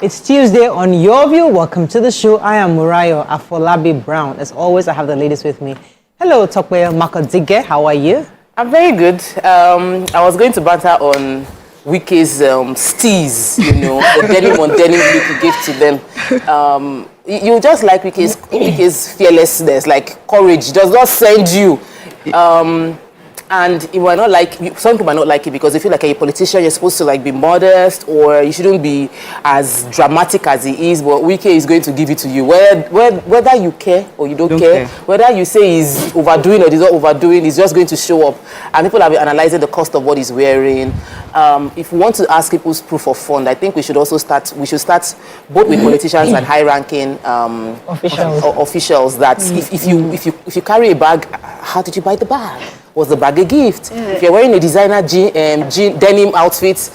It's Tuesday on Your View. Welcome to the show. I am Murayo Afolabi Brown. As always, I have the ladies with me. Hello, Tokwe Makodige. How are you? I'm very good. I was going to banter on Wike's steez, the denim on denim look you give to them. You just like Wike's fearlessness, like courage, does not send you. And you might not like, some people might not like it because they feel like a politician, you're supposed to like be modest or you shouldn't be as dramatic as he is, but Wike is going to give it to you. Whether you care or you don't care, whether you say he's overdoing or he's not overdoing, he's just going to show up. And people have been analyzing the cost of what he's wearing. If we want to ask people's proof of fund, I think we should start both with politicians and high-ranking officials that if you carry a bag, how did you buy the bag? Was the bag a gift? If you're wearing a designer denim outfit,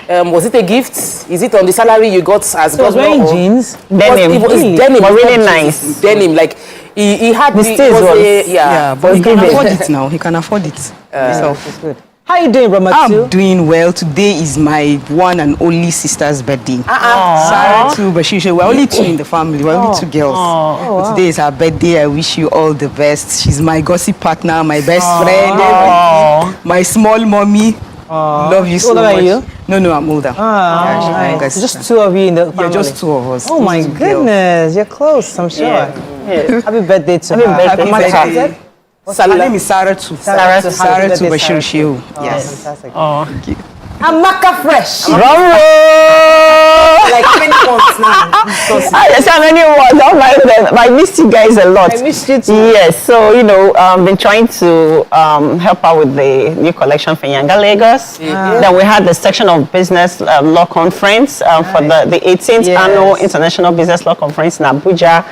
was it a gift? Is it on the salary you got as governor? So wearing jeans? Denim. It was denim. But really nice. Denim. Like, he had the stays. Yeah, but he can afford it now. He can afford it himself. It's good. How are you doing, Ramatu? I'm doing well. Today is my one and only sister's birthday. Sarah too, but we're only two in the family. We're only two girls. But today is her birthday. I wish you all the best. She's my gossip partner, my best friend, my small mommy. Love you so much. You? No, I'm older. Nice. Just two of you in the family? Yeah, just two of us. Oh my goodness, you're close, I'm sure. Yeah. Happy birthday to her. Happy birthday. Her name is Sarah too. Sarah too, Bashir Shehu. Yes. Fantastic. Thank you. Amaka Fresh. Like how many months now? Yes, how many months? I missed you guys a lot. I missed you too. Yes, so been trying to help out with the new collection for Yanga Lagos. Then we had the section of business law conference for the 18th annual International Business Law Conference in Abuja.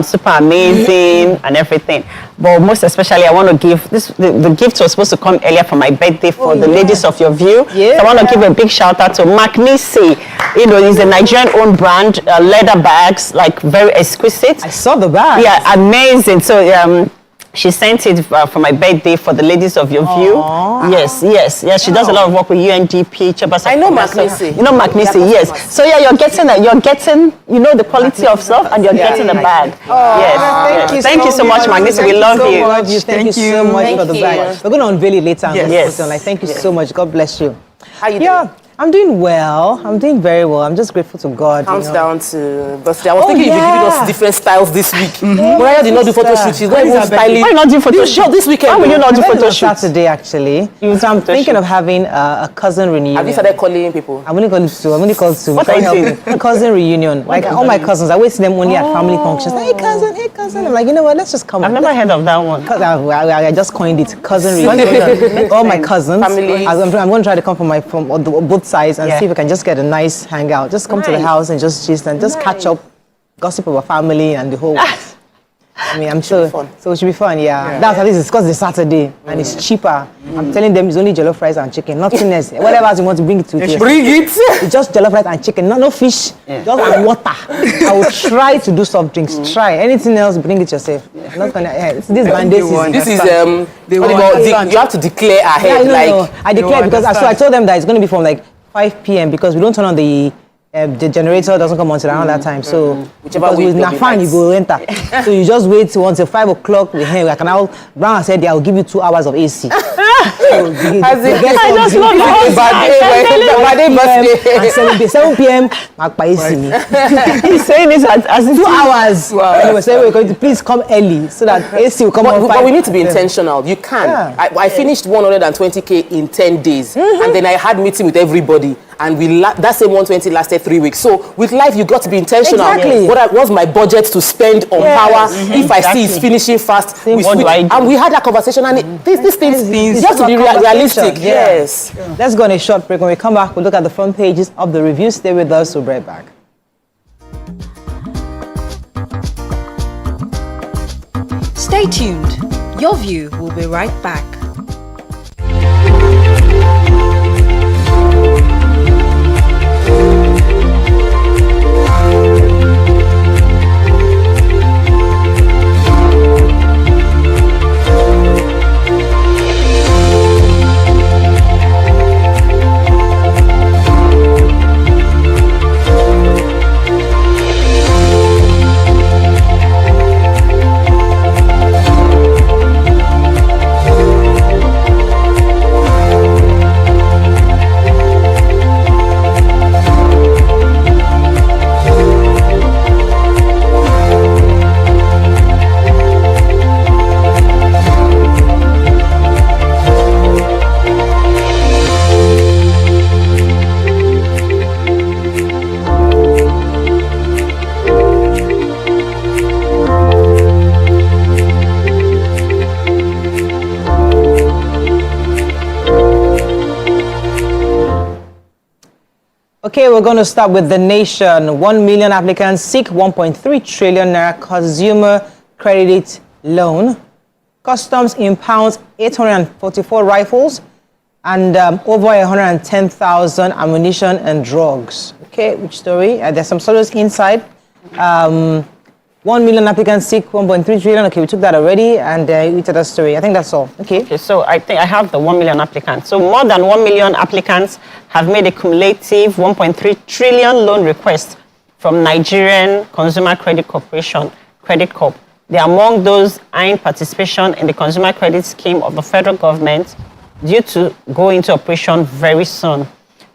Super amazing and everything, but most especially I want to give this. The gift was supposed to come earlier for my birthday for the ladies of Your View. So I want to give a big shout out to Magnisi. It's a Nigerian-owned brand, leather bags, like very exquisite. I saw the bag. Yeah, amazing. So she sent it for my birthday for the ladies of Your View. Yes. She does a lot of work with UNDP. I know Magnisi. You know Magnisi, yes. So you're getting the quality of stuff, and you're getting the bag. Yes. Thank you so much, Magnisi. We love you. Thank you so much for the bag. We're going to unveil it later. Yes. Thank you so much. God bless you. How you doing? I'm doing well. I'm doing very well. I'm just grateful to God. Counts down to birthday. I was thinking you'd be giving us different styles this week. Mariah did not do photo shoot. She's not even styling. Why not do photo shoot this weekend? Why will you not do photo shoot? Saturday, actually. So I'm thinking of having a cousin reunion. Have you started calling people? I'm only called two. What are you A cousin reunion. Like all my cousins, I always see them only at family functions. Hey cousin. I'm like, you know what? Let's just come. I've never heard of that one. I just coined it, cousin reunion. All my cousins. Family. I'm going to try to come from both sides and see if we can just get a nice hangout. Just come to the house and just gist and just catch up, gossip about family and the whole. I mean, I'm sure. So it should be fun, That's at least because it's Saturday and it's cheaper. I'm telling them it's only jollof rice and chicken, nothing else. Whatever else you want to bring it to. Bring it. It's just jollof rice and chicken, no fish, just water. I will try to do soft drinks. Try anything else, bring it yourself. Not gonna. This mandate season. This is you have to declare ahead. I declare because I told them that it's going to be from like 5 p.m. because we don't turn on the generator doesn't come on till around that time. So whichever way with fan you go enter. So you just wait until 5 o'clock. We can now. Brown said, "I will give you 2 hours of AC." So I just love it. 7 p.m. He's saying this as 2 hours. Wow. Anyway, so we're going to please come early so that AC will come on. But we need to be intentional. You can. I finished 120K in 10 days, and then I had meeting with everybody. And that same 120 lasted 3 weeks. So with life, you got to be intentional. Exactly. What was my budget to spend on power? If I see it's finishing fast, and we had that conversation. And these things, you have to be realistic. Yes. Let's go on a short break. When we come back, we'll look at the front pages of the review. Stay with us. We'll be right back. Stay tuned. Your View will be right back. Okay, we're going to start with The Nation. 1 million applicants seek 1.3 trillion naira consumer credit loan. Customs impounds 844 rifles and over 110,000 ammunition and drugs. Okay, which story? There's some stories inside. 1 million applicants seek 1.3 trillion. Okay, we took that already, and we took that story. I think that's all. Okay, so I think I have the 1 million applicants. So more than 1 million applicants have made a cumulative 1.3 trillion loan request from Nigerian Consumer Credit Corporation, Credit Corp. They are among those eyeing participation in the consumer credit scheme of the federal government, due to go into operation very soon.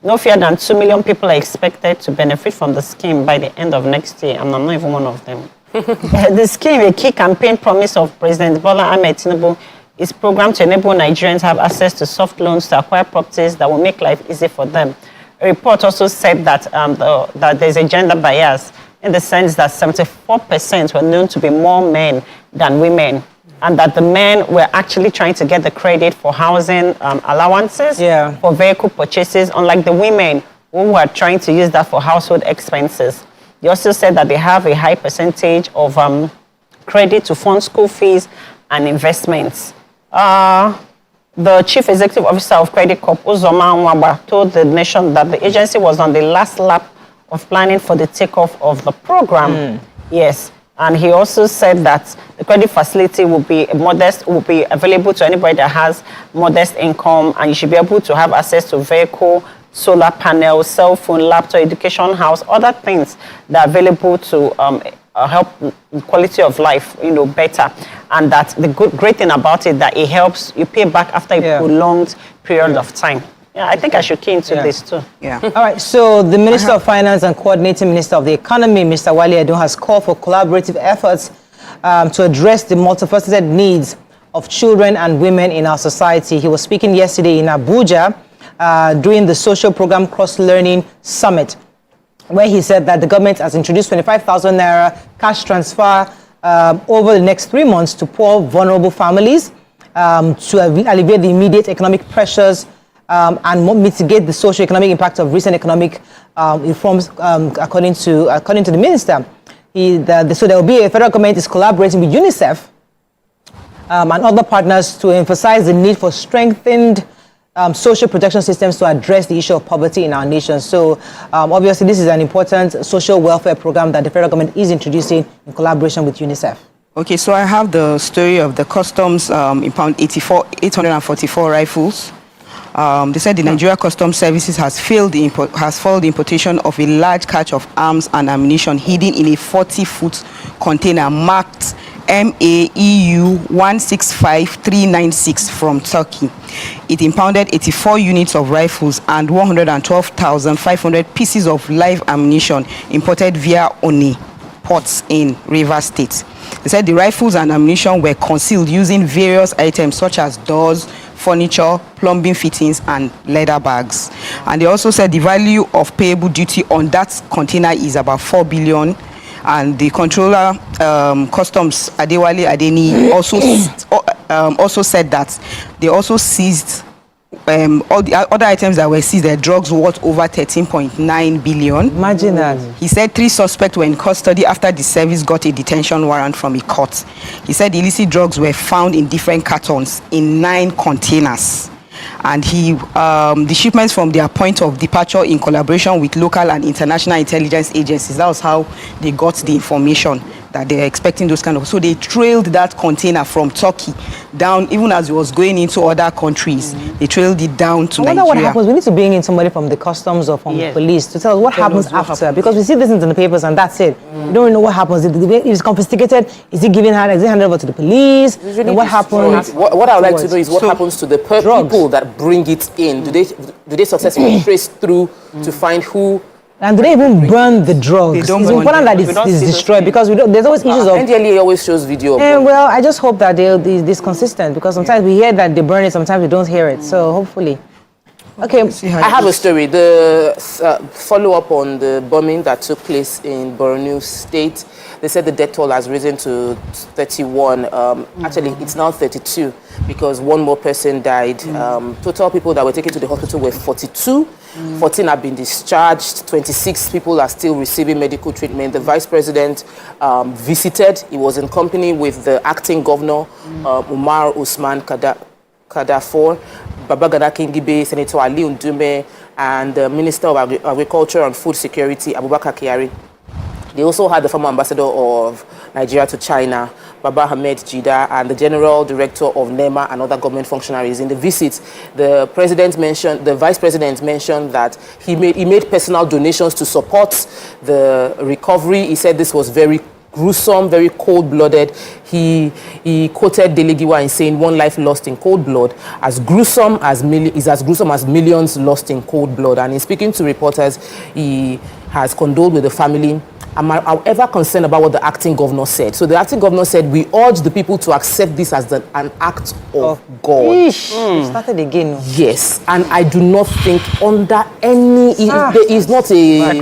No fewer than 2 million people are expected to benefit from the scheme by the end of next year, and I'm not even one of them. The scheme, a key campaign promise of President Bola Ahmed Tinubu, is programmed to enable Nigerians have access to soft loans to acquire properties that will make life easy for them. A report also said that, that there's a gender bias in the sense that 74% were known to be more men than women, and that the men were actually trying to get the credit for housing allowances, for vehicle purchases, unlike the women who were trying to use that for household expenses. They also said that they have a high percentage of credit to fund school fees and investments. The Chief Executive Officer of Credit Corp, Uzoma Nwaba, told The Nation that the agency was on the last lap of planning for the takeoff of the program. Yes, and he also said that the credit facility will be available to anybody that has modest income, and you should be able to have access to vehicle, solar panel, cell phone, laptop, education house, other things that are available to help quality of life, better. And that the great thing about it, that it helps you pay back after a prolonged period of time. Yeah, I think I should key into this too. Yeah. All right, so the Minister of Finance and Coordinating Minister of the Economy, Mr. Wale Edun, has called for collaborative efforts to address the multifaceted needs of children and women in our society. He was speaking yesterday in Abuja during the Social Program Cross-Learning Summit, where he said that the government has introduced 25,000 naira cash transfer over the next 3 months to poor, vulnerable families to alleviate the immediate economic pressures and mitigate the socio-economic impact of recent economic reforms, according to the minister. So there will be a federal government is collaborating with UNICEF and other partners to emphasize the need for strengthened social protection systems to address the issue of poverty in our nation. So obviously this is an important social welfare program that the federal government is introducing in collaboration with UNICEF. Okay, so I have the story of the customs impound 844 rifles. They said the Nigeria Customs Services has foiled the importation of a large catch of arms and ammunition hidden in a 40-foot container marked MAEU 165396 from Turkey. It impounded 84 units of rifles and 112,500 pieces of live ammunition imported via Oni ports in Rivers State. They said the rifles and ammunition were concealed using various items such as doors, furniture, plumbing fittings, and leather bags. And they also said the value of payable duty on that container is about 4 billion. And the controller, Customs Adewale Adeni, also said that they also seized all the other items that were seized, the drugs worth over 13.9 billion. Imagine that. He said 3 suspects were in custody after the service got a detention warrant from a court. He said the illicit drugs were found in different cartons in 9 containers. And the shipments from their point of departure in collaboration with local and international intelligence agencies. That was how they got the information that they're expecting those kind of. So they trailed that container from Turkey down, even as it was going into other countries. They trailed it down to Nigeria. I wonder what happens. We need to bring in somebody from the customs or from the police to tell us what happens after. Because we see this in the papers and that's it. We don't know what happens. If it's confiscated, is it handed over to the police? Really what happens? What I would like to know is what happens to the people that bring it in. Do they successfully trace through to find who? And do they even burn the drugs? It's important that it's destroyed because there's always issues of... NDLEA always shows video. Well, I just hope that they'll be consistent because sometimes we hear that they burn it, sometimes we don't hear it. So hopefully. Okay, I have a story. The follow-up on the bombing that took place in Borno State. They said the death toll has risen to 31. Actually, it's now 32 because one more person died. Total people that were taken to the hospital were 42. 14 have been discharged. 26 people are still receiving medical treatment. The vice president visited. He was in company with the acting governor, Umar Usman Kadafor, Babagana Kingibe, Senator Ali Undume, and the Minister of Agriculture and Food Security, Abubakar Kyari. They also had the former ambassador of Nigeria to China, Baba Ahmed Jida, and the general director of NEMA and other government functionaries. In the visit, the vice president mentioned that he made personal donations to support the recovery. He said this was very gruesome, very cold-blooded. He quoted Delegiwa in saying, "One life lost in cold blood is as gruesome as millions lost in cold blood." And in speaking to reporters, he has condoled with the family. I'm however concerned about what the acting governor said. So the acting governor said, "We urge the people to accept this as an act of God." We started again. Yes, and I do not think under any there is not a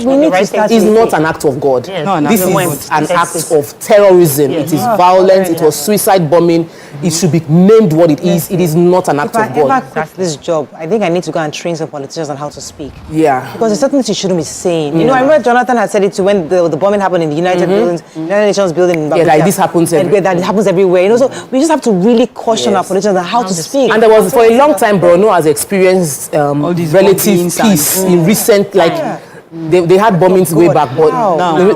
we need to start it's with not it. an act of God. Yes. No, This no, is an act of terrorism. It is violence. It was suicide bombing. It should be named what it is. It is not an act If I of God. ever quit this job, I think I need to go and train some politicians on how to speak. Yeah. Because there's certain things you shouldn't be saying. You know, I remember Jonathan had said it to when the bombing happened in the United Nations building in Babuja. Yeah, like this happens that it happens everywhere. You know, so we just have to really caution our politicians on how to speak. And there was, for a long time, Borno has experienced All these relative bombings and- peace in recent, like, they had bombings way back, but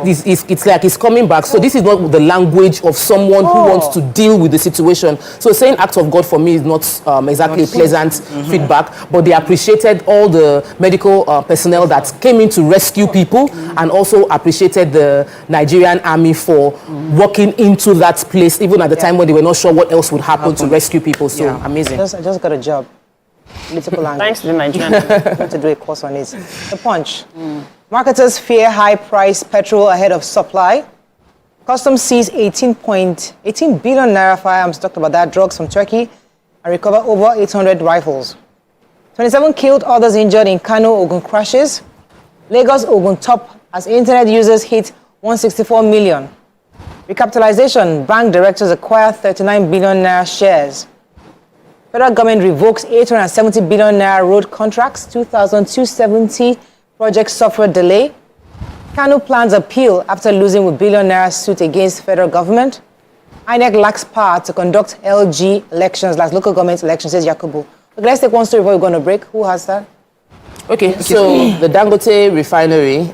it's like it's coming back. So this is not the language of someone who wants to deal with the situation. So saying act of God for me is not exactly a pleasant feedback, but they appreciated all the medical personnel that came in to rescue people and also appreciated the Nigerian army for walking into that place, even at the time when they were not sure what else would happen to rescue people. So amazing. I just got a job. Political language. Thanks to the Nigerian. I'm going to do a course on it. The Punch. Marketers fear high price petrol ahead of supply. Customs sees 18 billion naira firearms, talked about that, drugs from Turkey, and recover over 800 rifles. 27 killed, others injured in Kano, Ogun crashes. Lagos, Ogun top as internet users hit 164 million. Recapitalization, bank directors acquire 39 billion naira shares. Federal government revokes 870 billion naira road contracts, 2,270 projects suffer delay. Kanu plans appeal after losing with billion naira suit against federal government. INEC lacks power to conduct LG elections, like local government elections, says Yakubu. Okay, let's take one story before we're going to break. Who has that? Okay, so the Dangote refinery,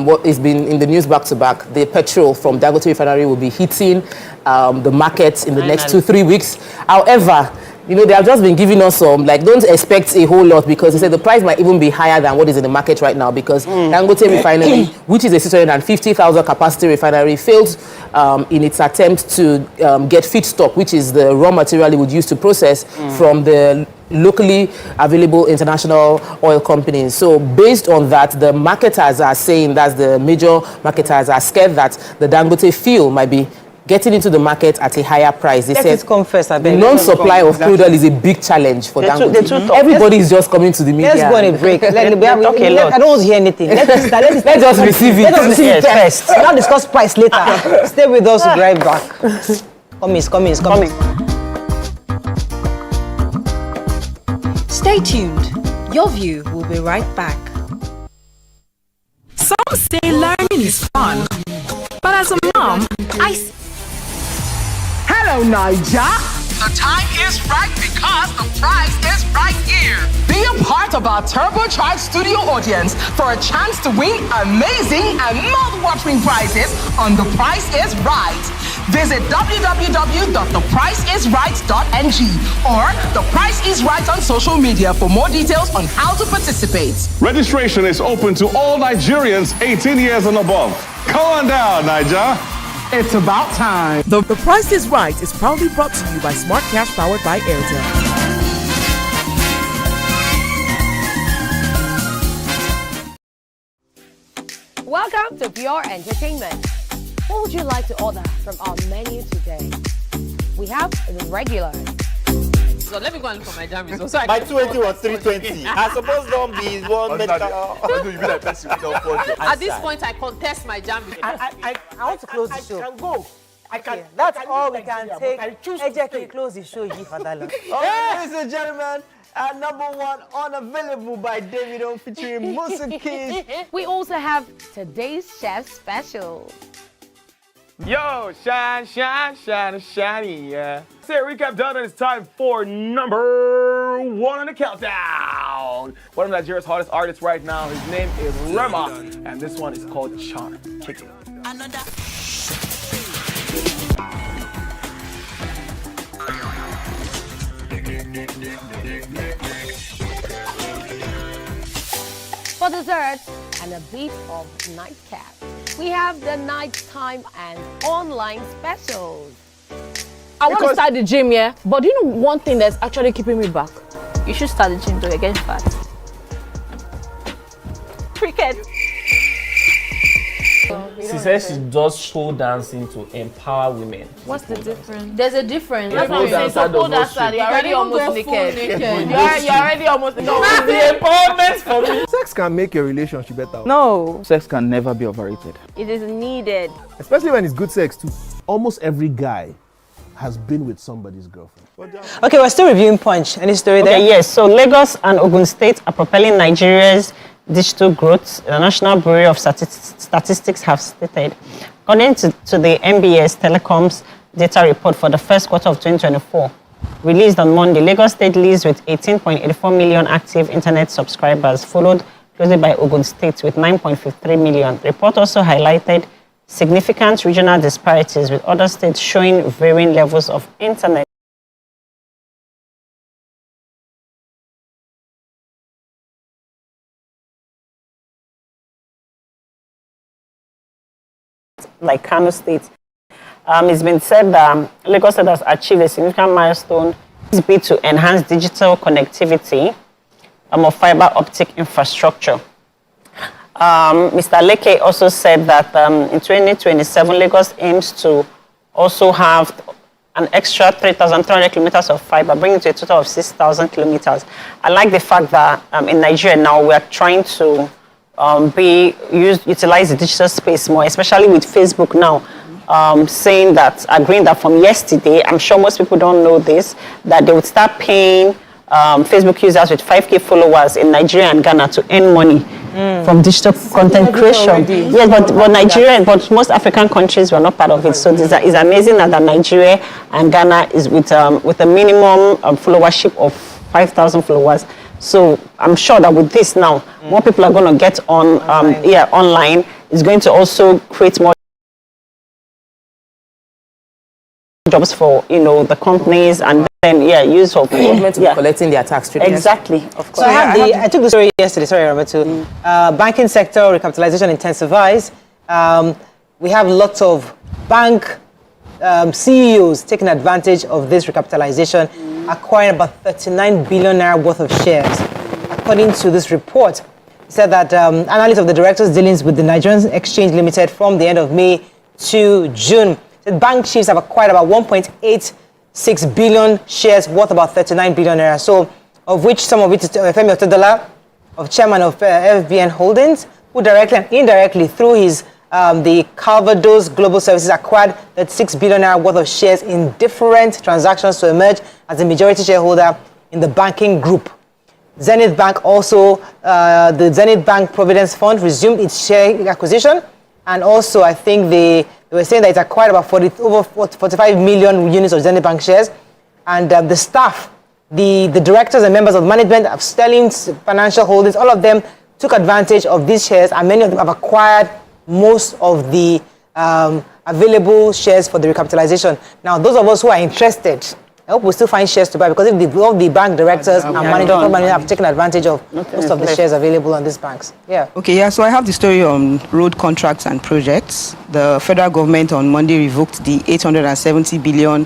what has been in the news back to back, the petrol from Dangote refinery will be hitting the market in the next 2-3 weeks. However, you know, they have just been giving us some, like, don't expect a whole lot because they said the price might even be higher than what is in the market right now because Dangote refinery, which is a 650,000 capacity refinery, failed in its attempt to get feedstock, which is the raw material it would use to process from the locally available international oil companies. So based on that, the marketers are saying, that's the major marketers are scared that the Dangote fuel might be getting into the market at a higher price. They said confess, I bet. non-supply of crude oil is a big challenge for Dangote. Everybody is just coming to the media. Let's go on a break. I don't want to hear anything. Let's just receive it. Let us receive it first. We'll not discuss price later. Stay with us. We'll be right back. Coming. Stay tuned. Your view will be right back. Some say learning is fun, but as a mom, Hello, Niger! The time is right because the prize is right here. Be a part of our turbocharged studio audience for a chance to win amazing and mouth-watering prizes on The Price is Right. Visit www.thepriceisright.ng or The Price is Right on social media for more details on how to participate. Registration is open to all Nigerians 18 years and above. Come on down, Niger. It's about time. The Price is Right is proudly brought to you by Smart Cash powered by Airtel. Welcome to Pure Entertainment. What would you like to order from our menu today? We have the regulars, result. Let me go and look for my jam result. So My 280 was 320. I suppose don't be one medical. You be like person without fortune. at this point, I contest my jam result. I want to close the show. I can go. I can. Okay, that's all we can take. I choose to Ejeki, stay. close the show. Give for that long. Ladies and gentlemen, number one, Unavailable by Davido featuring Musa Keys. We also have today's chef special. Yo, shiny, yeah. Say recap done, and it's time for number one on the countdown. One of Nigeria's hottest artists right now. His name is Rema, and this one is called Charm. Check it out. For dessert and a bit of nightcap, we have the nighttime and online specials. I want to start the gym, yeah, but do you know one thing that's actually keeping me back? You should start the gym though, you're getting fat. Cricket. She says she does pole dancing to empower women. What's the difference? There's a difference. That's what I'm saying. So pole dancer, you're already almost naked. You're already almost naked. The empowerment for me. Sex can make your relationship better. No, Sex can never be overrated. it is needed. Especially when it's good sex too. Almost every guy has been with somebody's girlfriend. Okay, we're still reviewing Punch. Any story there? Okay, yes. So Lagos and Ogun State are propelling Nigeria's digital growth. The National Bureau of Statistics have stated. According to the NBS Telecom's data report for the first quarter of 2024, released on Monday, Lagos State leads with 18.84 million active internet subscribers, followed closely by Ogun State with 9.53 million. The report also highlighted significant regional disparities, with other states showing varying levels of internet. Like Kano State. It's been said that Lagos State has achieved a significant milestone. This be to enhance digital connectivity of fiber optic infrastructure. Mr. Leke also said that in 2027, Lagos aims to also have an extra 3,300 kilometers of fiber, bringing it to a total of 6,000 kilometers. I like the fact that in Nigeria now we are trying to utilize the digital space more, especially with Facebook now, saying that, agreeing that from yesterday, I'm sure most people don't know this, that they would start paying Facebook users with 5K followers in Nigeria and Ghana to earn money from digital content creation. Yes, but Nigeria, but most African countries were not part of it. So it's amazing that Nigeria and Ghana is with a minimum followership of 5,000 followers. So I'm sure that with this now, more people are going to get on online. It's going to also create more jobs for the companies, and then use of government to be collecting their tax returns. Exactly, of course. So I took the story yesterday. Sorry, Roberto. Banking sector recapitalization intensifies. We have lots of bank CEOs taking advantage of this recapitalization, acquiring about 39 billion naira worth of shares. According to this report, it said that analysts of the directors' dealings with the Nigerian Exchange Limited from the end of May to June, the bank chiefs have acquired about 1.86 billion shares worth about 39 billion naira. So, of which some of it is Femi Otedola, of chairman of FBN Holdings, who directly and indirectly through his the Calvados Global Services acquired that 6 billion naira worth of shares in different transactions to emerge as a majority shareholder in the banking group. Zenith Bank also, the Zenith Bank Providence Fund resumed its share acquisition, and also I think they were saying that it acquired about 45 million units of Zenith Bank shares, and the staff, the directors and members of management of Sterling's Financial Holdings, all of them took advantage of these shares, and many of them have acquired most of the available shares for the recapitalization. Now, those of us who are interested, I hope we still find shares to buy, because if all the bank directors and management have taken advantage of most of the shares available on these banks. Yeah. Okay, yeah, so I have the story on road contracts and projects. The federal government on Monday revoked the 870 billion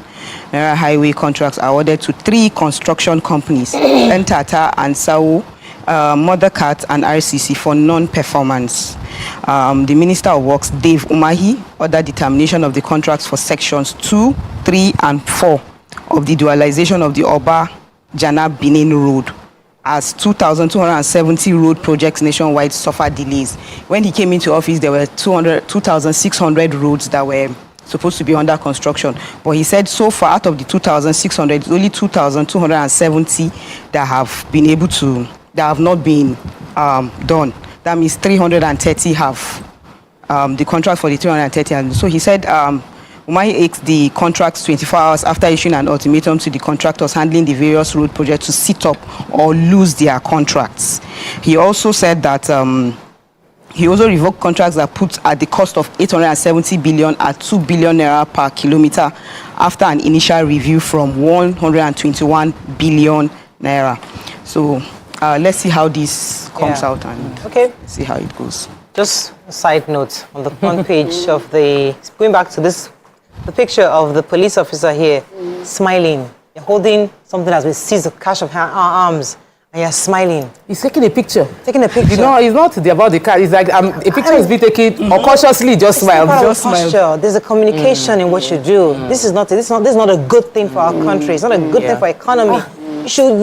highway contracts awarded to 3 construction companies, Entata and Sau, Mothercat and RCC, for non-performance. The Minister of Works, Dave Umahi, ordered the termination of the contracts for sections 2, 3, and 4 of the dualization of the Jana-Benin Road, as 2,270 road projects nationwide suffer delays. When he came into office, there were 2,600 roads that were supposed to be under construction. But he said so far, out of the 2,600, it's only 2,270 that have not been done. That means 330 have the contract for the 330. And so he said Umahi asked the contracts 24 hours after issuing an ultimatum to the contractors handling the various road projects to sit up or lose their contracts. He also said that he also revoked contracts that put at the cost of 870 billion at 2 billion naira per kilometer after an initial review from 121 billion naira. So let's see how this comes out and see how it goes. Just a side note, on the front page of going back to this, the picture of the police officer here, smiling. You're holding something that's been seized of cash of arms, and you're smiling. He's taking a picture. Taking a picture. You know, it's not about the car. It's like a picture is being taken unconsciously. Just smile. Just smile. There's a communication in what you do. This is not a good thing for our country. It's not a good thing for economy. You should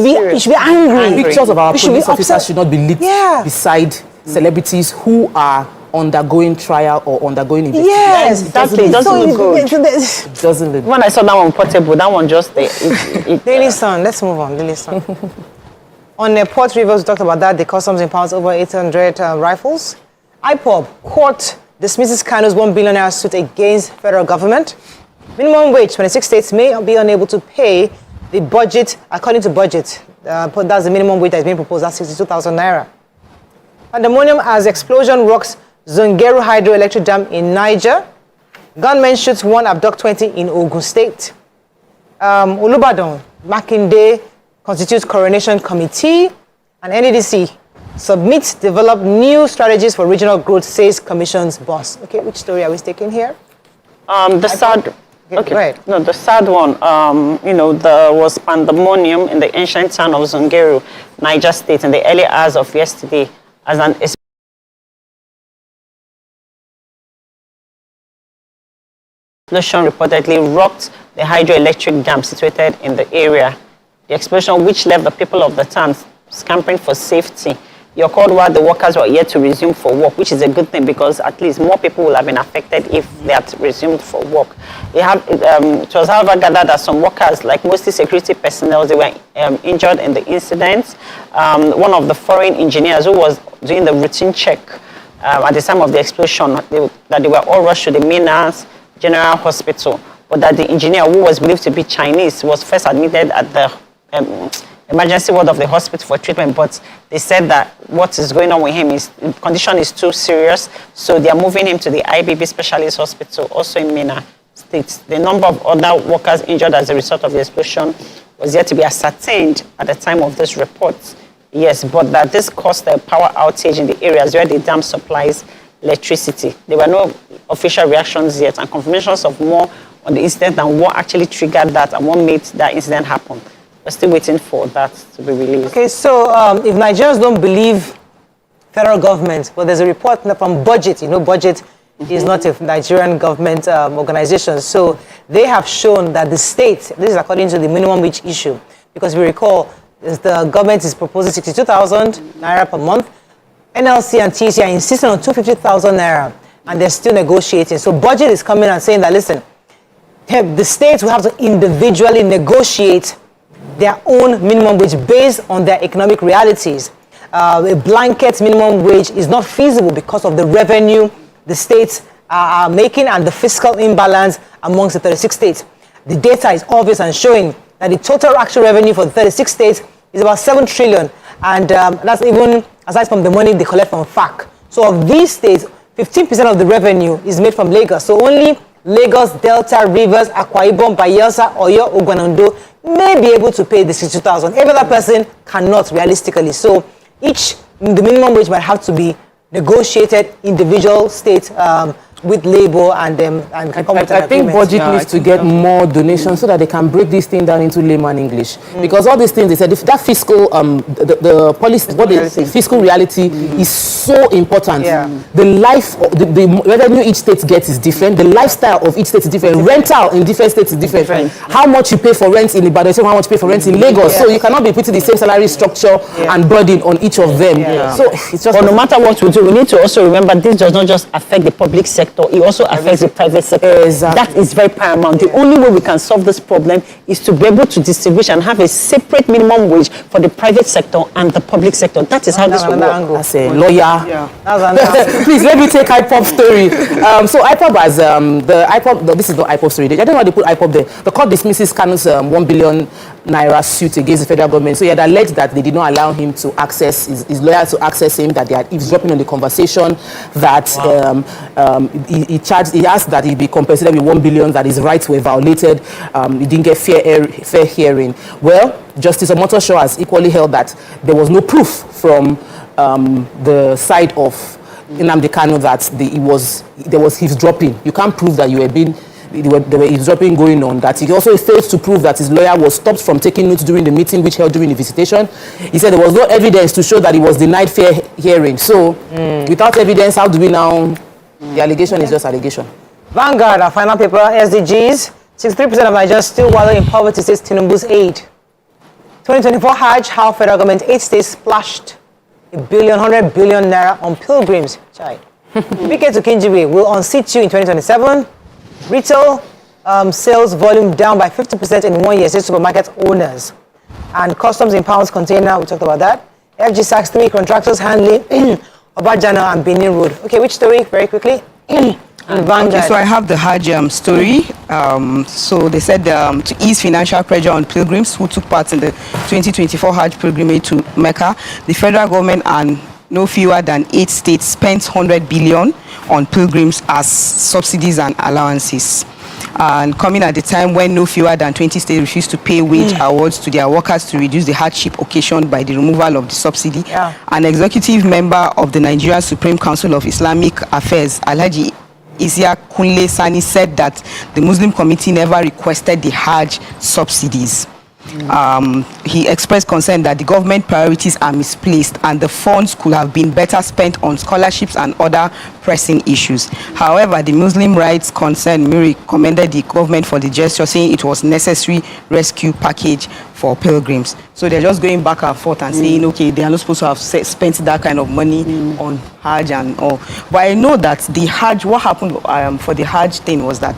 be angry. Pictures of our police officers should not be lit beside celebrities who are undergoing trial or undergoing investigation. Yes, exactly. It doesn't look good. It doesn't look good. When I saw that one portable, that one just Daily Sun, let's move on. Daily Sun. On Port Rivers, we talked about that. The customs impounds over 800 rifles. IPOB, court dismisses Kano's 1 billion suit against federal government. Minimum wage, 26 states may be unable to pay the budget, according to budget. That's the minimum wage that is being proposed, that's 62,000 naira. Pandemonium as explosion rocks Zungeru hydroelectric dam in Niger. Gunmen shoots 1, abduct 20 in Ogun State. Olubadan, Makinde constitutes coronation committee. And NEDC submits develop new strategies for regional growth, says commission's boss. Okay, which story are we taking here? The sad. Okay. No, the sad one. There was pandemonium in the ancient town of Zungeru, Niger State, in the early hours of yesterday, as an explosion reportedly rocked the hydroelectric dam situated in the area. The explosion, which left the people of the town scampering for safety, occurred while the workers were yet to resume for work, which is a good thing because at least more people will have been affected if they had resumed for work. It was however gathered that some workers, like mostly security personnel, they were injured in the incident. One of the foreign engineers who was doing the routine check at the time of the explosion, that they were all rushed to the Minas General Hospital, but that the engineer, who was believed to be Chinese, was first admitted at the emergency ward of the hospital for treatment, but they said that what is going on with him is the condition is too serious, so they are moving him to the IBB Specialist Hospital, also in Mina State. The number of other workers injured as a result of the explosion was yet to be ascertained at the time of this report. Yes, but that this caused a power outage in the areas where the dam supplies electricity. There were no official reactions yet, and confirmations of more on the incident and what actually triggered that and what made that incident happen. We're still waiting for that to be released. Okay, so if Nigerians don't believe federal government, well, there's a report from Budget. Budget is not a Nigerian government organization. So they have shown that the state, this is according to the minimum wage issue, because if you recall, the government is proposing 62,000 naira per month. NLC and TC are insisting on 250,000 naira, and they're still negotiating. So Budget is coming and saying that, listen, the states will have to individually negotiate their own minimum wage based on their economic realities. A blanket minimum wage is not feasible because of the revenue the states are making and the fiscal imbalance amongst the 36 states. The data is obvious and showing that the total actual revenue for the 36 states is about 7 trillion. And that's even aside from the money they collect from FAC. So of these states, 15% of the revenue is made from Lagos. So only Lagos, Delta, Rivers, Akwa Ibom, Bayelsa, Oyo, Ogbonondo may be able to pay the 62,000. Every other person cannot realistically. So the minimum wage might have to be negotiated individual state with labor and I think budget needs to get more donations so that they can break this thing down into layman English. Because all these things, they said, if that fiscal, the policy, fiscal reality is so important. The life, the revenue each state gets is different. The lifestyle of each state is different. Rental in different states is different. How much you pay for rent in Ibadan, how much you pay for rent in Lagos. So you cannot be putting the same salary structure and burden on each of them. So it's just. But no matter what we do, we need to also remember this does not just affect the public sector. It also affects the private sector. Exactly. That is very paramount. The only way we can solve this problem is to be able to distinguish and have a separate minimum wage for the private sector and the public sector. That is how this will work. That's a lawyer. Please let me take IPOP story. So IPOP has this is not IPOP story. I don't know why they put IPOP there. The court dismisses Kanu's 1 billion naira suit against the federal government. So he had alleged that they did not allow him to access his lawyer to access him, that they had eavesdropping on the conversation, that he asked that he be compensated with 1 billion, that his rights were violated. He didn't get fair hearing. Well, Justice Omotosho has equally held that there was no proof from the side of Nnamdi Kanu that there was eavesdropping. You can't prove that there were eavesdropping going on. That he also failed to prove that his lawyer was stopped from taking notes during the meeting which held during the visitation. He said there was no evidence to show that he was denied fair hearing. So without evidence, how do we now? The allegation is just allegation. Vanguard, our final paper, SDGs. 63% of Nigerians still wallow in poverty, says Tinubu's aid. 2024 Hajj, how federal government 8 states splashed 100 billion naira on pilgrims. Chai. BK to Kinjiwe will unseat you in 2027. Retail sales volume down by 50% in 1 year, says supermarket owners. And customs impounds container, we talked about that. FG sacks 3 contractors handling Obajana and Benin Road. Okay, which story? Very quickly. Okay, so I have the Hajj story. So they said to ease financial pressure on pilgrims who took part in the 2024 Hajj pilgrimage to Mecca, the federal government and no fewer than 8 states spent 100 billion on pilgrims as subsidies and allowances. And coming at the time when no fewer than 20 states refused to pay wage awards to their workers to reduce the hardship occasioned by the removal of the subsidy. An executive member of the Nigerian Supreme Council of Islamic Affairs, Alhaji Isia Kunle Sani, said that the Muslim committee never requested the Hajj subsidies. He expressed concern that the government priorities are misplaced and the funds could have been better spent on scholarships and other pressing issues. However, the Muslim rights concern Miri commended the government for the gesture, saying it was necessary rescue package for pilgrims. So they're just going back and forth and saying, okay, they are not supposed to have spent that kind of money on Hajj and all. But I know that the Hajj, what happened for the Hajj thing was that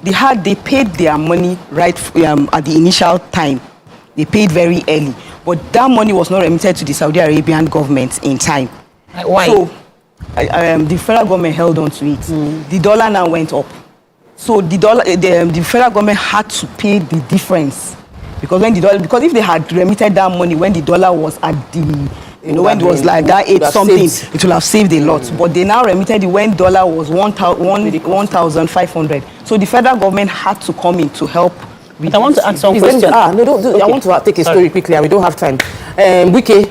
the Hajj, they paid their money right at the initial time. They paid very early. But that money was not remitted to the Saudi Arabian government in time. Why? So the federal government held on to it. The dollar now went up. So the federal government had to pay the difference. Because if they had remitted that money when the dollar was at the, when it was like that 8 something, it would have saved a lot. But they now remitted it when dollar was 1,500. So the federal government had to come in to help. I want to ask some questions. I want to take a story quickly, and we don't have time. Wike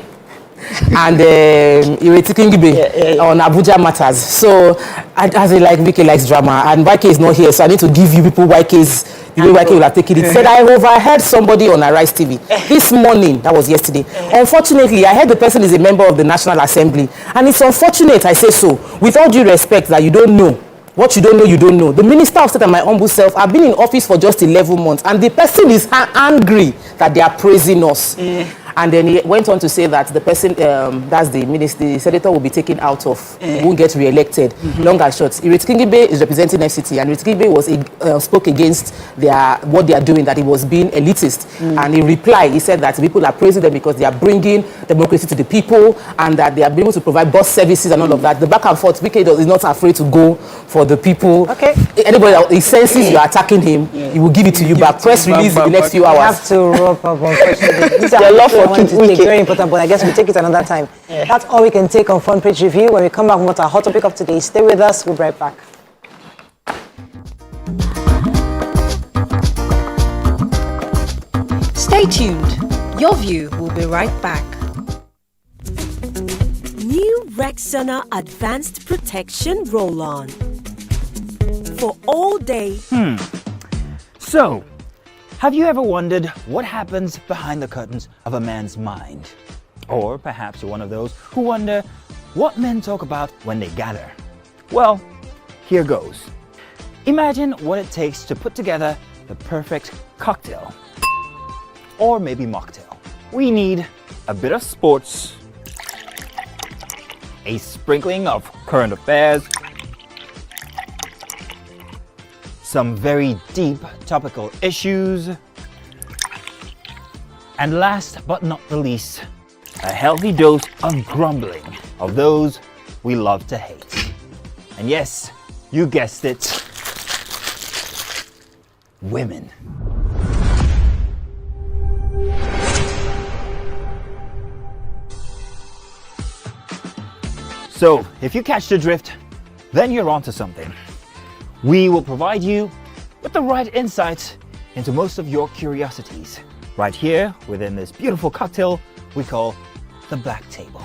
and Ireti Kingibe on Abuja matters. So as like Wike likes drama, and Wike is not here, so I need to give you people Wike's. The way Wike will have taken it. Said, I overheard somebody on Arise TV this morning, that was yesterday. Unfortunately, I heard the person is a member of the National Assembly. And it's unfortunate, I say so, with all due respect, that you don't know. What you don't know, you don't know. The Minister of State and my humble self have been in office for just 11 months. And the person is angry that they are praising us. And then he went on to say that the person, that's the minister, the senator will be taken out of, won't get re-elected. Long and short. Ireti Kingibe is representing FCT, and Ireti Kingibe spoke against what they are doing, that it was being elitist. And in reply, he said that people are praising them because they are bringing democracy to the people, and that they are able to provide bus services and all of that. The back and forth, Wike is not afraid to go for the people. Okay. Anybody that senses you are attacking him, he will give it to you back. Press release in the next few hours. You have to rope up on very important, but I guess we'll take it another time. That's all we can take on Front Page Review. When we come back with our hot topic of today, stay with us. We'll be right back. Stay tuned. Your View will be right back. New Rexona Advanced Protection Roll-On. for all day. So, have you ever wondered what happens behind the curtains of a man's mind? Or perhaps you're one of those who wonder what men talk about when they gather. Well, here goes. Imagine what it takes to put together the perfect cocktail. Or maybe mocktail. We need a bit of sports, a sprinkling of current affairs, some very deep topical issues, and last but not the least, a healthy dose of grumbling of those we love to hate. And yes, you guessed it, women. So, if you catch the drift, then you're onto something. We will provide you with the right insights into most of your curiosities, right here within this beautiful cocktail we call the Black Table.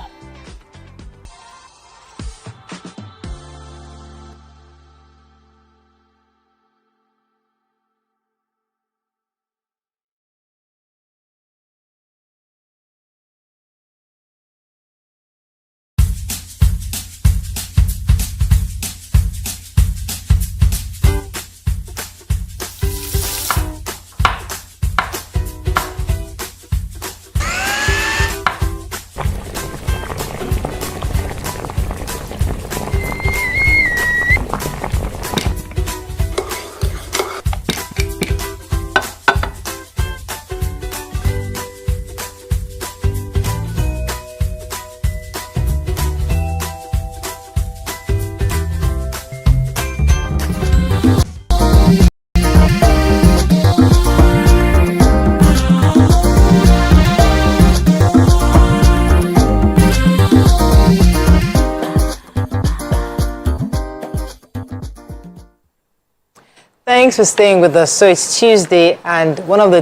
Thanks for staying with us. So it's Tuesday, and one of the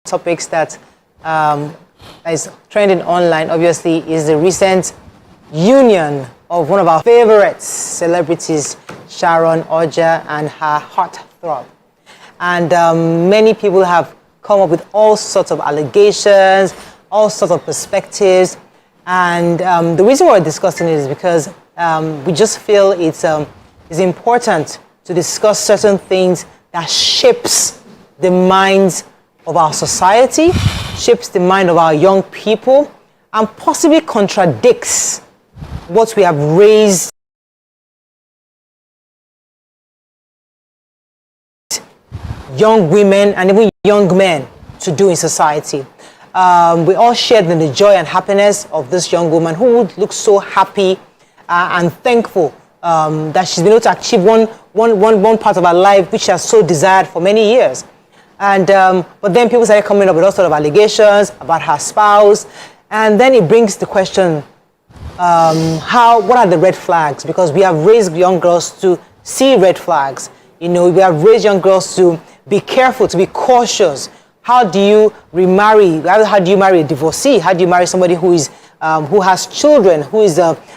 topics that is trending online, obviously, is the recent union of one of our favorite celebrities, Sharon Oja, and her heartthrob. And many people have come up with all sorts of allegations, all sorts of perspectives. And the reason why we're discussing it is because we just feel it's important to discuss certain things that shapes the minds of our society, shapes the mind of our young people, and possibly contradicts what we have raised young women and even young men to do in society. We all shared in the joy and happiness of this young woman who would look so happy and thankful that she's been able to achieve one part of her life which she has so desired for many years. And but then people started coming up with all sorts of allegations about her spouse, and then it brings the question, what are the red flags? Because we have raised young girls to see red flags. You know, we have raised young girls to be careful, to be cautious. How do you remarry? How do you marry a divorcee? How do you marry somebody who is who has children, who is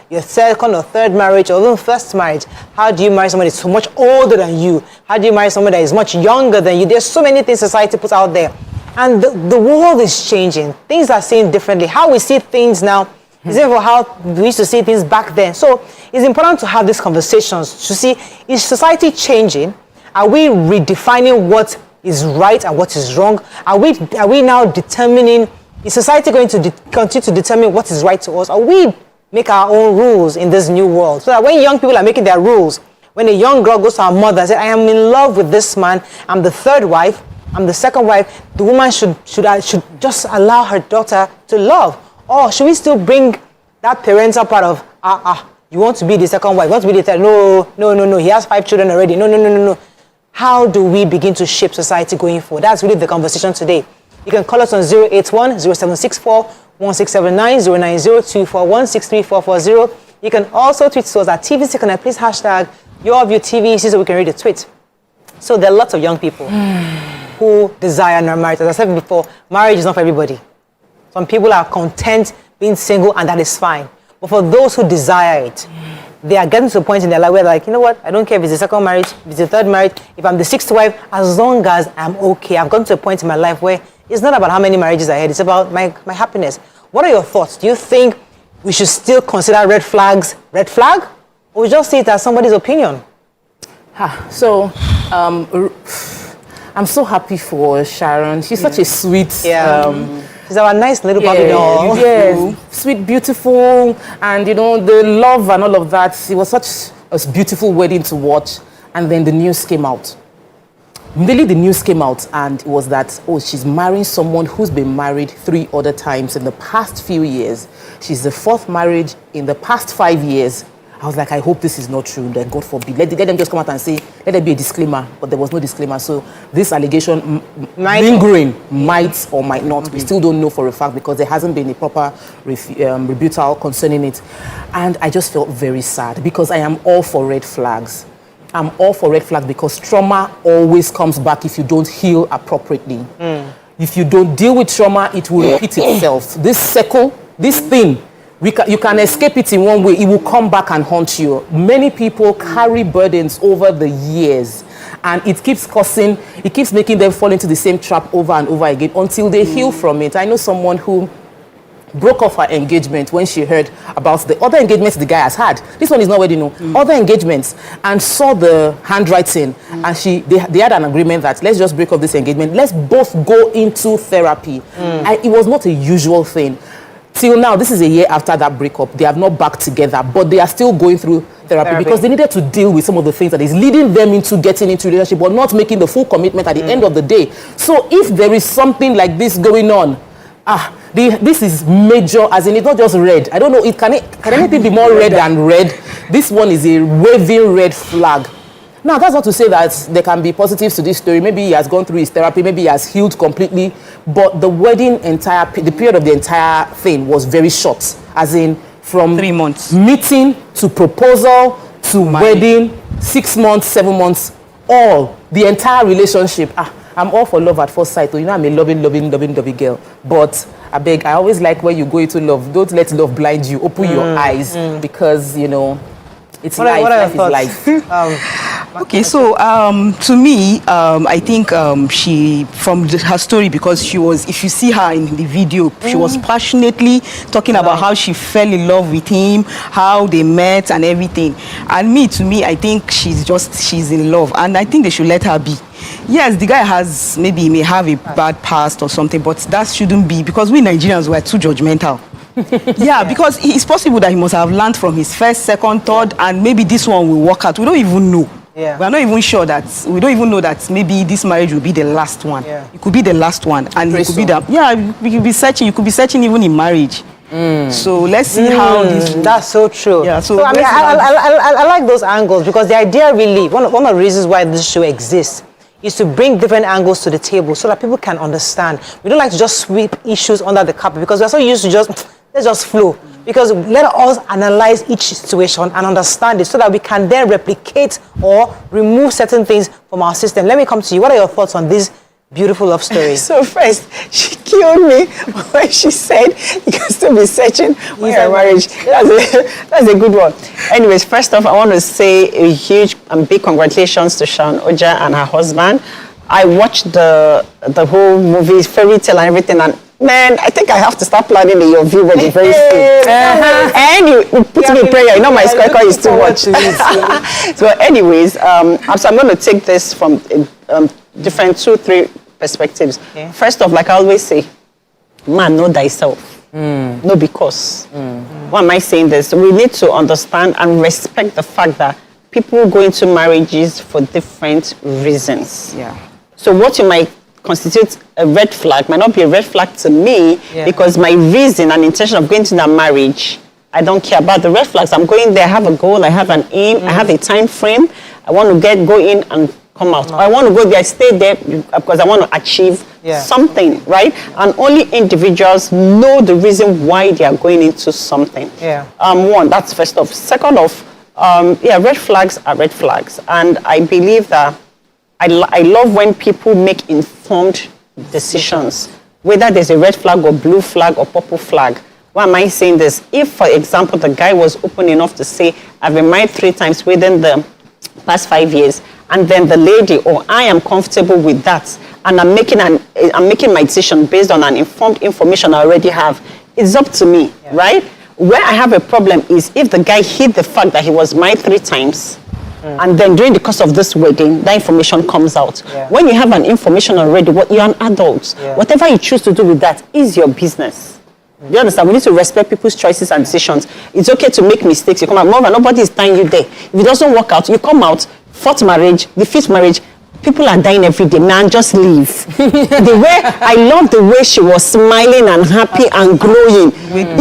your second or third marriage or even first marriage? How do you marry somebody so much older than you? How do you marry somebody that is much younger than you? There's so many things society puts out there. And the world is changing. Things are seen differently. How we see things now is different from how we used to see things back then. So it's important to have these conversations to see, is society changing? Are we redefining what is right and what is wrong? Are we now determining, is society going to continue to determine what is right to us? Or we make our own rules in this new world? So that when young people are making their rules, when a young girl goes to her mother and says, I am in love with this man, I'm the third wife, I'm the second wife, the woman should just allow her daughter to love. Or should we still bring that parental part of, you want to be the second wife, you want to be the third? No, he has 5 children already. No. How do we begin to shape society going forward? That's really the conversation today. You can call us on 081-0764-1679, 090-241-63440. You can also tweet to us at tvcentertainment. Please hashtag your view TV so we can read the tweet. So there are lots of young people who desire marriage. As I said before, marriage is not for everybody. Some people are content being single, and that is fine. But for those who desire it, they are getting to a point in their life where they're like, you know what, I don't care if it's the second marriage, if it's the third marriage, if I'm the sixth wife, as long as I'm okay. I've gotten to a point in my life where it's not about how many marriages I had, it's about my happiness. What are your thoughts? Do you think we should still consider red flags red flag? Or we just see it as somebody's opinion? So, I'm so happy for Sharon. She's such a sweet... she's our nice little puppy doll. Yes, sweet, beautiful, and you know, the love and all of that. It was such a beautiful wedding to watch. And then the news came out. Immediately the news came out, and it was that, oh, she's marrying someone who's been married 3 other times in the past few years. She's the 4th marriage in the past 5 years. I was like, I hope this is not true. Then God forbid. Let them just come out and say, let there be a disclaimer. But there was no disclaimer. So this allegation lingering might or might not. We still don't know for a fact because there hasn't been a proper rebuttal concerning it. And I just felt very sad because I am all for red flags. I'm all for red flags because trauma always comes back if you don't heal appropriately. If you don't deal with trauma, it will repeat itself. This circle, this thing, you can escape it in one way. It will come back and haunt you. Many people carry burdens over the years, and it keeps making them fall into the same trap over and over again until they heal from it. I know someone who broke off her engagement when she heard about the other engagements the guy has had. This one is not wedding, no. Other engagements, and saw the handwriting, and they had an agreement that let's just break up this engagement. Let's both go into therapy. It was not a usual thing. Till now, this is a year after that breakup. They have not back together, but they are still going through therapy because they needed to deal with some of the things that is leading them into getting into a relationship, but not making the full commitment at the end of the day. So if there is something like this going on, this is major, as in it's not just red. I don't know, can anything be more red than red? This one is a waving red flag. Now, that's not to say that there can be positives to this story. Maybe he has gone through his therapy, maybe he has healed completely, but the the period of the entire thing was very short, as in from 3 months. Meeting to proposal to wedding, 6 months, 7 months, all, the entire relationship. I'm all for love at first sight. You know, I'm a loving girl. But I always like when you go into love, don't let love blind you. Open your eyes because, you know, it's life. Life is life. Okay, so to me, I think she, from her story, because she was, if you see her in the video, she was passionately talking about how she fell in love with him, how they met and everything. And to me, I think she's in love, and I think they should let her be. Yes, the guy he may have a bad past or something, but that shouldn't be, because we Nigerians were too judgmental. Because it's possible that he must have learned from his first, second, third, and maybe this one will work out. We don't even know. We are not even sure that, we don't even know that maybe this marriage will be the last one. It could be the last one. And it could be we could be searching, you could be searching even in marriage. So let's see how this... That's so true. So I mean, I like those angles, because the idea really, one of the reasons why this show exists is to bring different angles to the table so that people can understand. We don't like to just sweep issues under the carpet because we're so used to let's just flow. Because let us analyze each situation and understand it so that we can then replicate or remove certain things from our system. Let me come to you. What are your thoughts on this beautiful love story? So first, she killed me when she said you can still be searching for your marriage. That's a good one. Anyways, first off, I want to say a huge and big congratulations to Sharon Oja and her husband. I watched the whole movie, fairy tale and everything, and man, I think I have to start planning your view wedding very soon. And you put me in prayer. You know my score is too much. So anyways, so I'm going to take this from different 2-3 perspectives. First off, like I always say, man, know thyself. No, because. Why am I saying this? We need to understand and respect the fact that people go into marriages for different reasons. So what you might constitute a red flag might not be a red flag to me because my reason and intention of going to that marriage, I don't care about the red flags. I'm going there, I have a goal, I have an aim, I have a time frame. I want to go in and come out. Or I want to go there, stay there because I want to achieve something, right? And only individuals know the reason why they are going into something. One, that's first off. Second off, red flags are red flags. And I believe that I love when people make informed decisions, whether there's a red flag or blue flag or purple flag. Why am I saying this? If, for example, the guy was open enough to say, I've been married 3 times within the past 5 years, and then the lady or I am comfortable with that, and I'm making my decision based on an informed information I already have, it's up to me, right? Where I have a problem is if the guy hid the fact that he was married 3 times, and then during the course of this wedding, that information comes out. When you have an information already, you're an adult. Whatever you choose to do with that is your business. You understand? We need to respect people's choices and decisions. It's okay to make mistakes. You come out, moreover, nobody is tying you there. If it doesn't work out, you come out, 4th marriage, the 5th marriage, people are dying every day. Man, just leave. I love the way she was smiling and happy and glowing.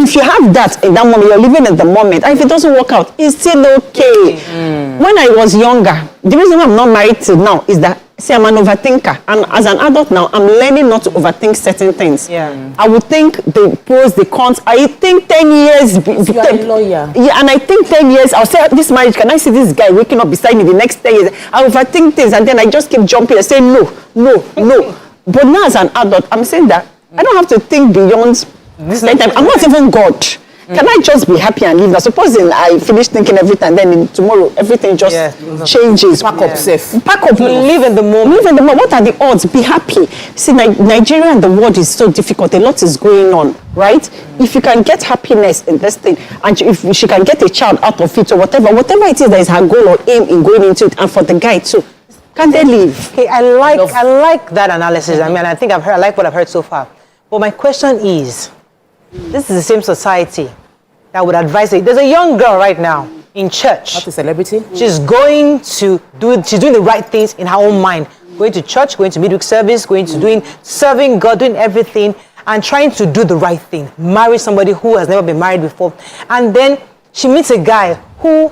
If you have that in that moment, you're living in the moment. And if it doesn't work out, it's still okay. When I was younger, the reason why I'm not married till now is that, see, I'm an overthinker. And as an adult now, I'm learning not to overthink certain things. I would think the pros, the cons. I think 10 years. You are a lawyer. Yeah, and I think 10 years, I'll say, this marriage, can I see this guy waking up beside me the next 10 years? I overthink things, and then I just keep jumping and say, no. But now as an adult, I'm saying that I don't have to think beyond this lifetime. I'm not even God. Can I just be happy and live now? Supposing I finish thinking everything, then tomorrow everything just changes. Pack up safe. Pack up. Live in the moment. Live in the moment. What are the odds? Be happy. See, Nigeria and the world is so difficult. A lot is going on, right? If you can get happiness in this thing, and if she can get a child out of it or whatever it is that is her goal or aim in going into it, and for the guy too, can they live? Okay, I like that analysis. I mean, I like what I've heard so far. But my question is, this is the same society that would advise it. There's a young girl right now in church. Not a celebrity. She's doing the right things in her own mind. Going to church, going to midweek service, serving God, doing everything, and trying to do the right thing. Marry somebody who has never been married before. And then she meets a guy who,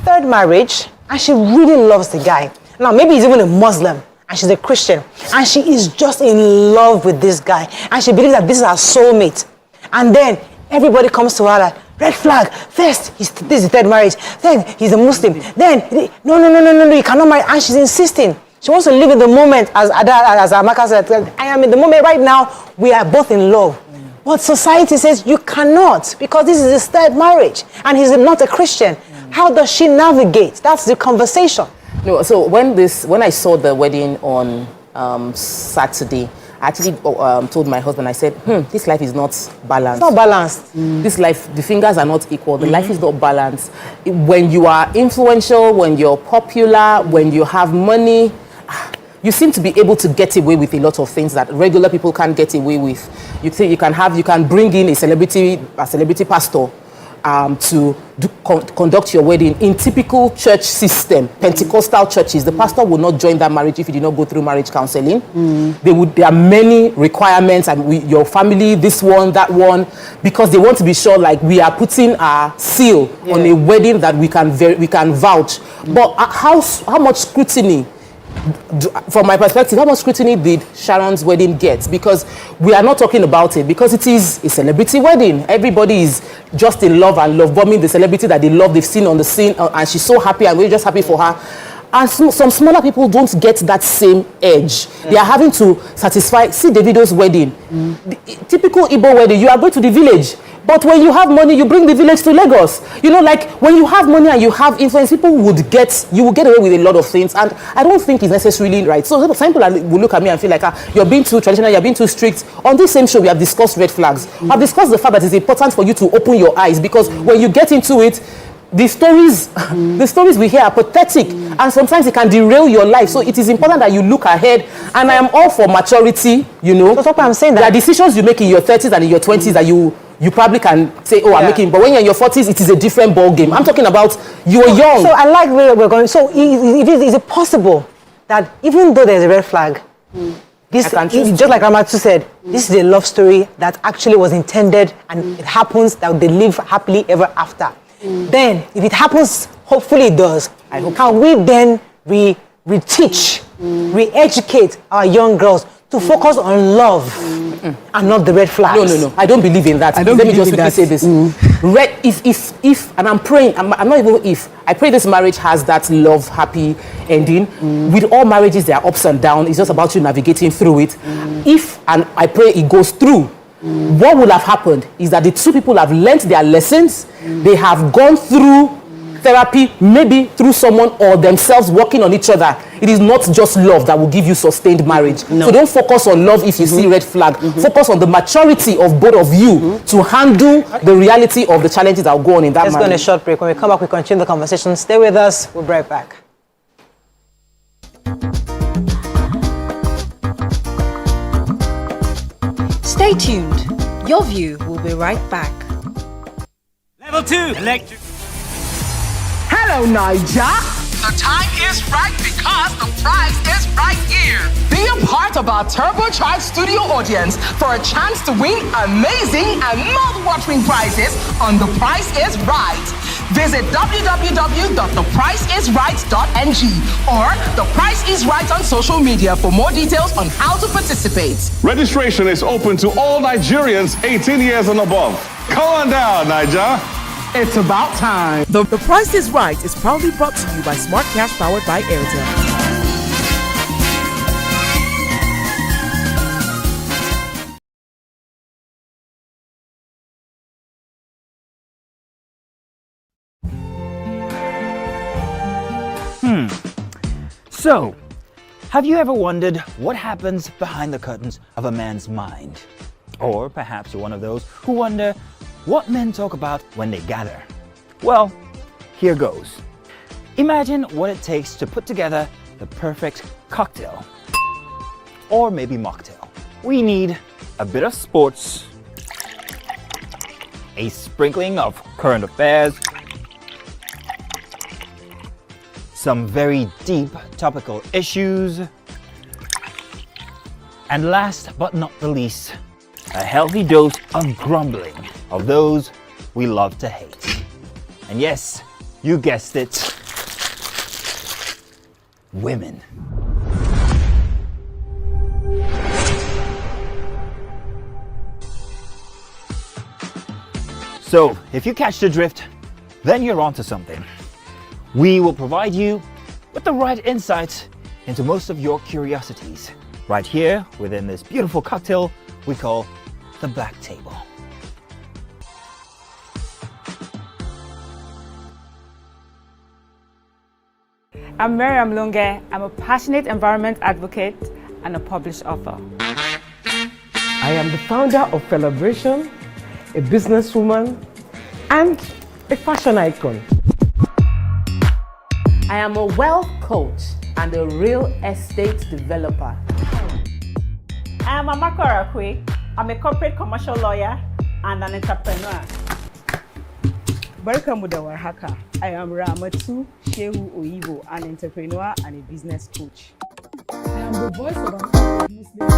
3rd marriage, and she really loves the guy. Now, maybe he's even a Muslim, and she's a Christian, and she is just in love with this guy, and she believes that this is her soulmate. And then everybody comes to her like, red flag. First, this is 3rd marriage. Then he's a Muslim. Then, no, you cannot marry. And she's insisting. She wants to live in the moment, as Amaka said. I am in the moment right now. We are both in love. But society says you cannot, because this is his 3rd marriage, and he's not a Christian. How does she navigate? That's the conversation. No, so when I saw the wedding on Saturday, I actually told my husband, I said, this life is not balanced. It's not balanced. This life, the fingers are not equal. The life is not balanced. When you are influential, when you're popular, when you have money, you seem to be able to get away with a lot of things that regular people can't get away with. You think you can bring in a celebrity pastor to conduct your wedding. In typical church system, Pentecostal churches, the pastor will not join that marriage if you did not go through marriage counseling. There are many requirements, and your family, this one, that one, because they want to be sure, like, we are putting our seal on a wedding that we can vouch. But how much scrutiny? From my perspective, how much scrutiny did Sharon's wedding get? Because we are not talking about it, because it is a celebrity wedding. Everybody is just in love and love bombing the celebrity that they love, they've seen on the scene, and she's so happy, and we're just happy for her. And some smaller people don't get that same edge. They are having to satisfy. See Davido's wedding. Typical Igbo wedding, you are going to the village. But when you have money, you bring the village to Lagos. You know, like, when you have money and you have influence, people will get away with a lot of things. And I don't think it's necessarily right. So some people will look at me and feel like, you're being too traditional, you're being too strict. On this same show, we have discussed red flags. I've discussed the fact that it's important for you to open your eyes, because when you get into it, the stories we hear are pathetic, and sometimes it can derail your life. So it is important that you look ahead, and I am all for maturity, you know. That's what I'm saying. There are decisions you make in your 30s and in your 20s that you probably can say, I'm making, but when you're in your 40s, it is a different ball game. I'm talking about you're young. So I like where we're going. So is it possible that even though there's a red flag, just like Ramatu said, this is a love story that actually was intended, and it happens that they live happily ever after. Then, if it happens, hopefully it does. Can we then re-teach, re-educate our young girls to focus on love and not the red flags? No. I don't believe in that. Let me just quickly say this. If, and I'm praying, I'm not even if, I pray this marriage has that love, happy ending. With all marriages, there are ups and downs. It's just about you navigating through it. If, and I pray it goes through, what would have happened is that the two people have learnt their lessons. They have gone through therapy, maybe through someone or themselves working on each other. It is not just love that will give you sustained marriage. No. So don't focus on love if you see red flag. Focus on the maturity of both of you to handle the reality of the challenges that will go on in that marriage. Let's go on a short break. When we come back, we continue the conversation. Stay with us. We'll be right back. Stay tuned. Your View will be right back. Level 2 electric. Hello, Niger. The time is right because the prize is right here. Be a part of our turbocharged studio audience for a chance to win amazing and mouth-watering prizes on The Price is Right. Visit www.thepriceisright.ng or The Price is Right on social media for more details on how to participate. Registration is open to all Nigerians 18 years and above. Come on down, Niger. It's about time. The Price is Right is proudly brought to you by Smart Cash powered by Airtel. So, have you ever wondered what happens behind the curtains of a man's mind? Or perhaps you're one of those who wonder what men talk about when they gather. Well, here goes. Imagine what it takes to put together the perfect cocktail. Or maybe mocktail. We need a bit of sports, a sprinkling of current affairs, some very deep topical issues, and last but not the least, a healthy dose of grumbling of those we love to hate. And yes, you guessed it, women. So, if you catch the drift, then you're onto something. We will provide you with the right insights into most of your curiosities, right here within this beautiful cocktail we call the Black Table. I'm Miriam Lunge. I'm a passionate environment advocate and a published author. I am the founder of Celebration, a businesswoman, and a fashion icon. I am a wealth coach and a real estate developer. I am Amako Arakwe. I'm a corporate commercial lawyer and an entrepreneur. Barkamu da warhaka. I am Ramatu Shehu Oyibo, an entrepreneur and a business coach. I am the voice of an Muslim.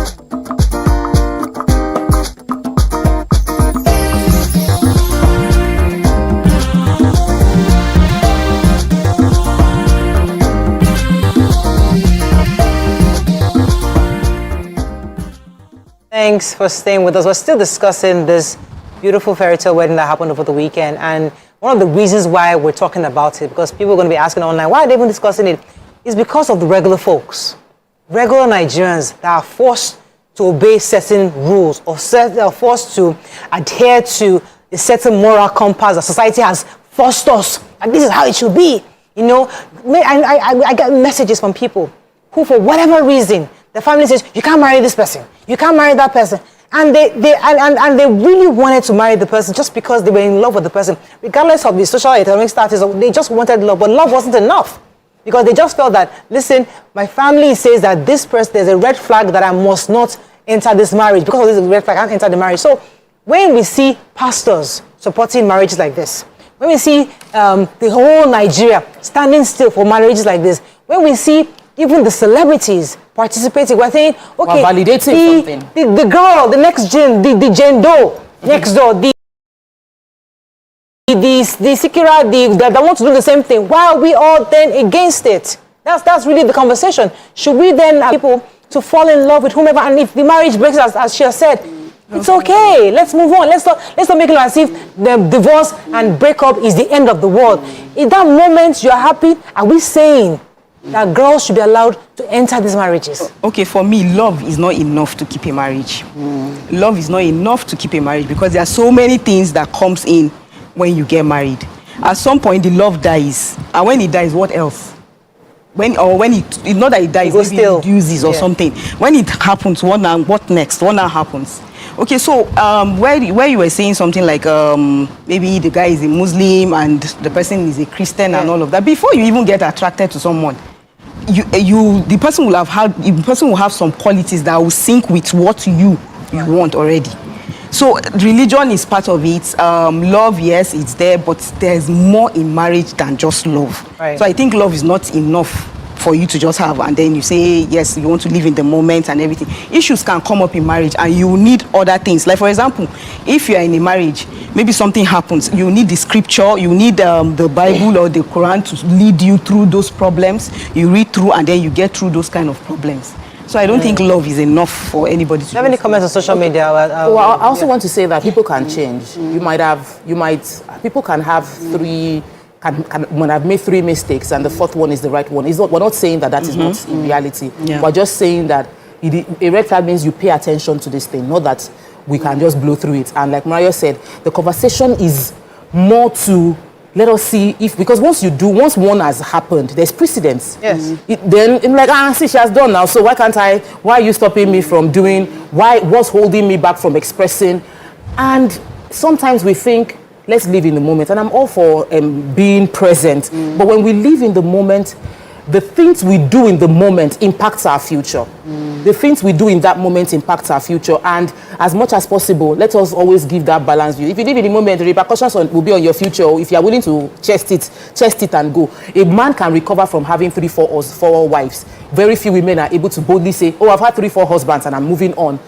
Thanks for staying with us. We're still discussing this beautiful fairy tale wedding that happened over the weekend. And one of the reasons why we're talking about it, because people are going to be asking online, why are they even discussing it? Is because of the regular folks, regular Nigerians that are forced to obey certain rules or are forced to adhere to a certain moral compass that society has forced us. And this is how it should be. You know, I get messages from people who, for whatever reason, the family says, you can't marry this person, you can't marry that person. And they really wanted to marry the person just because they were in love with the person, regardless of the social economic status. They just wanted love, but love wasn't enough. Because they just felt that, listen, my family says that this person, there's a red flag that I must not enter this marriage. Because of this red flag, I can't enter the marriage. So when we see pastors supporting marriages like this, when we see the whole Nigeria standing still for marriages like this, when we see even the celebrities participating, we're saying, okay, validating something. The girl, the next gen, the gendo next door, the Sikira, that want to do the same thing. Why are we all then against it? That's really the conversation. Should we then have people to fall in love with whomever, and if the marriage breaks, as she has said, it's okay. Let's move on. Let's not make it as if the divorce and breakup is the end of the world. In that moment, you're happy. Are we saying that girls should be allowed to enter these marriages? Okay, for me, love is not enough to keep a marriage. Love is not enough to keep a marriage because there are so many things that comes in when you get married. At some point, the love dies. And when it dies, what else? It's not that it dies, maybe it reduces or something. When it happens, what next? What now happens? Okay, so where you were saying something like maybe the guy is a Muslim and the person is a Christian and all of that, before you even get attracted to someone, the person will have some qualities that will sync with what you want already. So religion is part of it. Love, yes, it's there, but there's more in marriage than just love. Right. So I think love is not enough for you to just have, and then you say, yes, you want to live in the moment and everything. Issues can come up in marriage, and you need other things. Like, for example, if you are in a marriage, maybe something happens, you need the scripture, you need the Bible or the Quran to lead you through those problems. You read through, and then you get through those kind of problems. So I don't think love is enough for anybody to. Do you have any comments on social media? Well, I also want to say that people can change. People can have when I've made 3 mistakes and the 4th one is the right one. We're not saying that is not in reality. Yeah. We're just saying that a red flag means you pay attention to this thing, not that we can just blow through it. And like Mario said, the conversation is more to let us see because once one has happened, there's precedence. Yes. Then I'm like, see, she has done now, so why are you stopping me from doing, what's holding me back from expressing? And sometimes we think, let's live in the moment. And I'm all for being present. But when we live in the moment, the things we do in the moment impacts our future. The things we do in that moment impacts our future. And as much as possible, let us always give that balance view. If you live in the moment, the repercussions will be on your future. If you are willing to chest it and go. A man can recover from having 3, 4 wives. Very few women are able to boldly say, oh, I've had 3, 4 husbands and I'm moving on.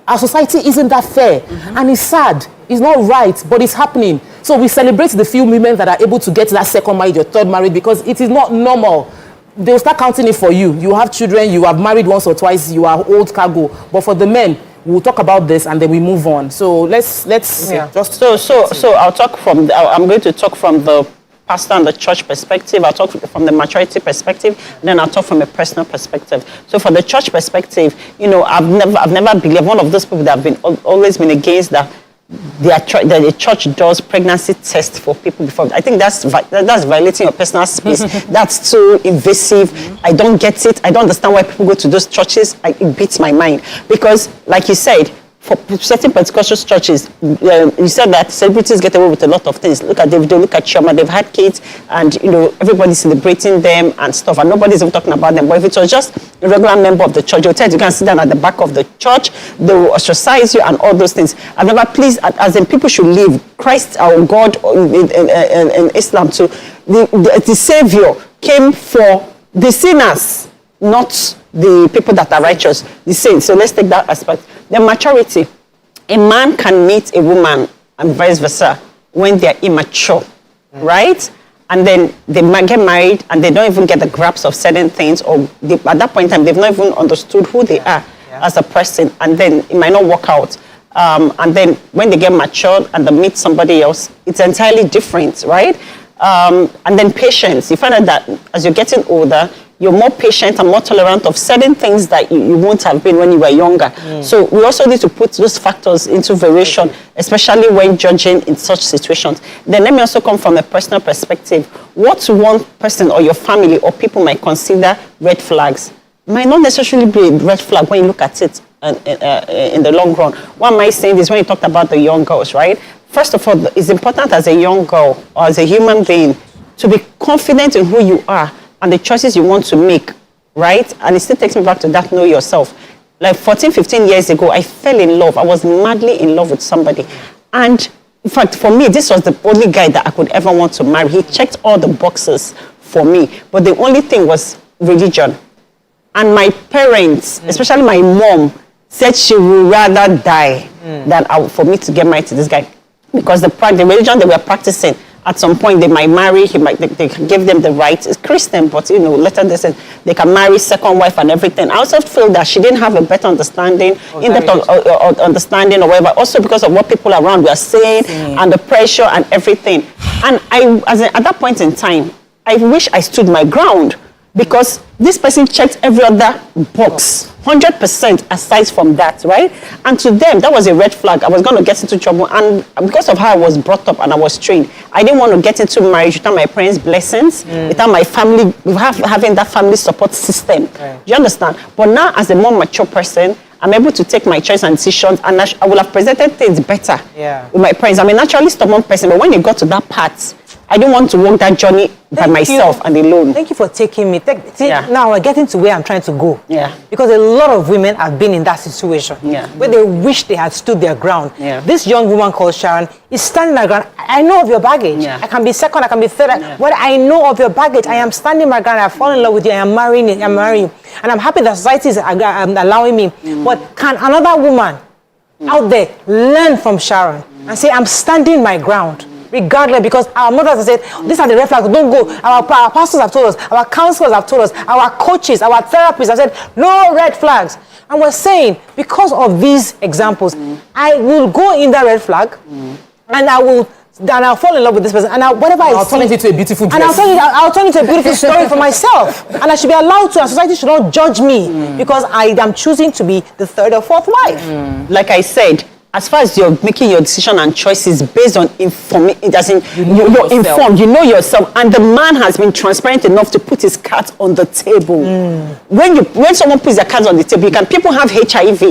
Our society isn't that fair. And it's sad. It's not right, but it's happening. So we celebrate the few women that are able to get that 2nd marriage or 3rd marriage because it is not normal. They'll start counting it for you. You have children, you have married once or twice, you are old cargo. But for the men, we'll talk about this and then we move on. So let's just... So I'll talk I'm going to talk from the pastor and the church perspective. I'll talk from the maturity perspective, and then I'll talk from a personal perspective. So for the church perspective, I've never believed, one of those people that have always been against that the church does pregnancy tests for people before. I think that's violating your personal space. That's too invasive. I don't get it. I don't understand why people go to those churches. It beats my mind because, like you said, for certain Pentecostal churches, you said that celebrities get away with a lot of things. Look at Davido, look at Chioma, they've had kids, and everybody's celebrating them and stuff, and nobody's even talking about them. But if it was just a regular member of the church, they'll tell you can sit down at the back of the church, they will ostracize you and all those things. I've never pleased, as in people should live. Christ, our God, in Islam too, the Savior came for the sinners, not the people that are righteous, the saints. So let's take that aspect. The maturity. A man can meet a woman and vice versa when they're immature, right? And then they might get married and they don't even get the grasp of certain things, or at that point in time, they've not even understood who they are as a person, and then it might not work out. And then when they get matured and they meet somebody else, it's entirely different, right? And then patience. You find out that as you're getting older, you're more patient and more tolerant of certain things that you won't have been when you were younger. So we also need to put those factors into variation, especially when judging in such situations. Then let me also come from a personal perspective. What one person or your family or people might consider red flags might not necessarily be a red flag when you look at it in the long run. Why am I saying this when you talked about the young girls, right? First of all, it's important as a young girl or as a human being to be confident in who you are and the choices you want to make, right? And it still takes me back to that know yourself. Like 14, 15 years ago, I fell in love. I was madly in love with somebody. And in fact, for me, this was the only guy that I could ever want to marry. He checked all the boxes for me. But the only thing was religion. And my parents, especially my mom, said she would rather die than for me to get married to this guy. Because the religion they were practicing, at some point they might marry, they give them the right. It's Christian, but later they said they can marry second wife and everything. I also feel that she didn't have a better understanding, understanding or whatever, also because of what people around were saying and the pressure and everything. And at that point in time, I wish I stood my ground. because this person checked every other box, 100% aside from that, right? And to them, that was a red flag. I was going to get into trouble. And because of how I was brought up and I was trained, I didn't want to get into marriage without my parents' blessings, without my family, having that family support system. Do you understand? But now, as a more mature person, I'm able to take my choice and decisions, and I will have presented things better with my parents. I'm a naturally stubborn person, but when you got to that part, I didn't want to walk that journey by myself and alone. Thank you for taking me. Now we're getting to where I'm trying to go. Yeah. Because a lot of women have been in that situation where they wish they had stood their ground. This young woman called Sharon is standing her ground. I know of your baggage. I can be second, I can be third. But I know of your baggage. I am standing my ground. I fall in love with you. I am marrying you. And I'm happy that society is allowing me. But can another woman out there learn from Sharon and say, I'm standing my ground? Regardless, because our mothers have said, these are the red flags, don't go. Our pastors have told us, our counselors have told us, our coaches, our therapists have said, no red flags. And we're saying, because of these examples, I will go in that red flag, and I'll fall in love with this person, and I'll turn it into a beautiful dress. And I'll turn it into a beautiful story for myself. And I should be allowed to, and society should not judge me, because I am choosing to be the third or fourth wife. Like I said, as far as you're making your decision and choices based on information, you're informed, you know yourself, and the man has been transparent enough to put his cards on the table. When someone puts their cards on the table, people have HIV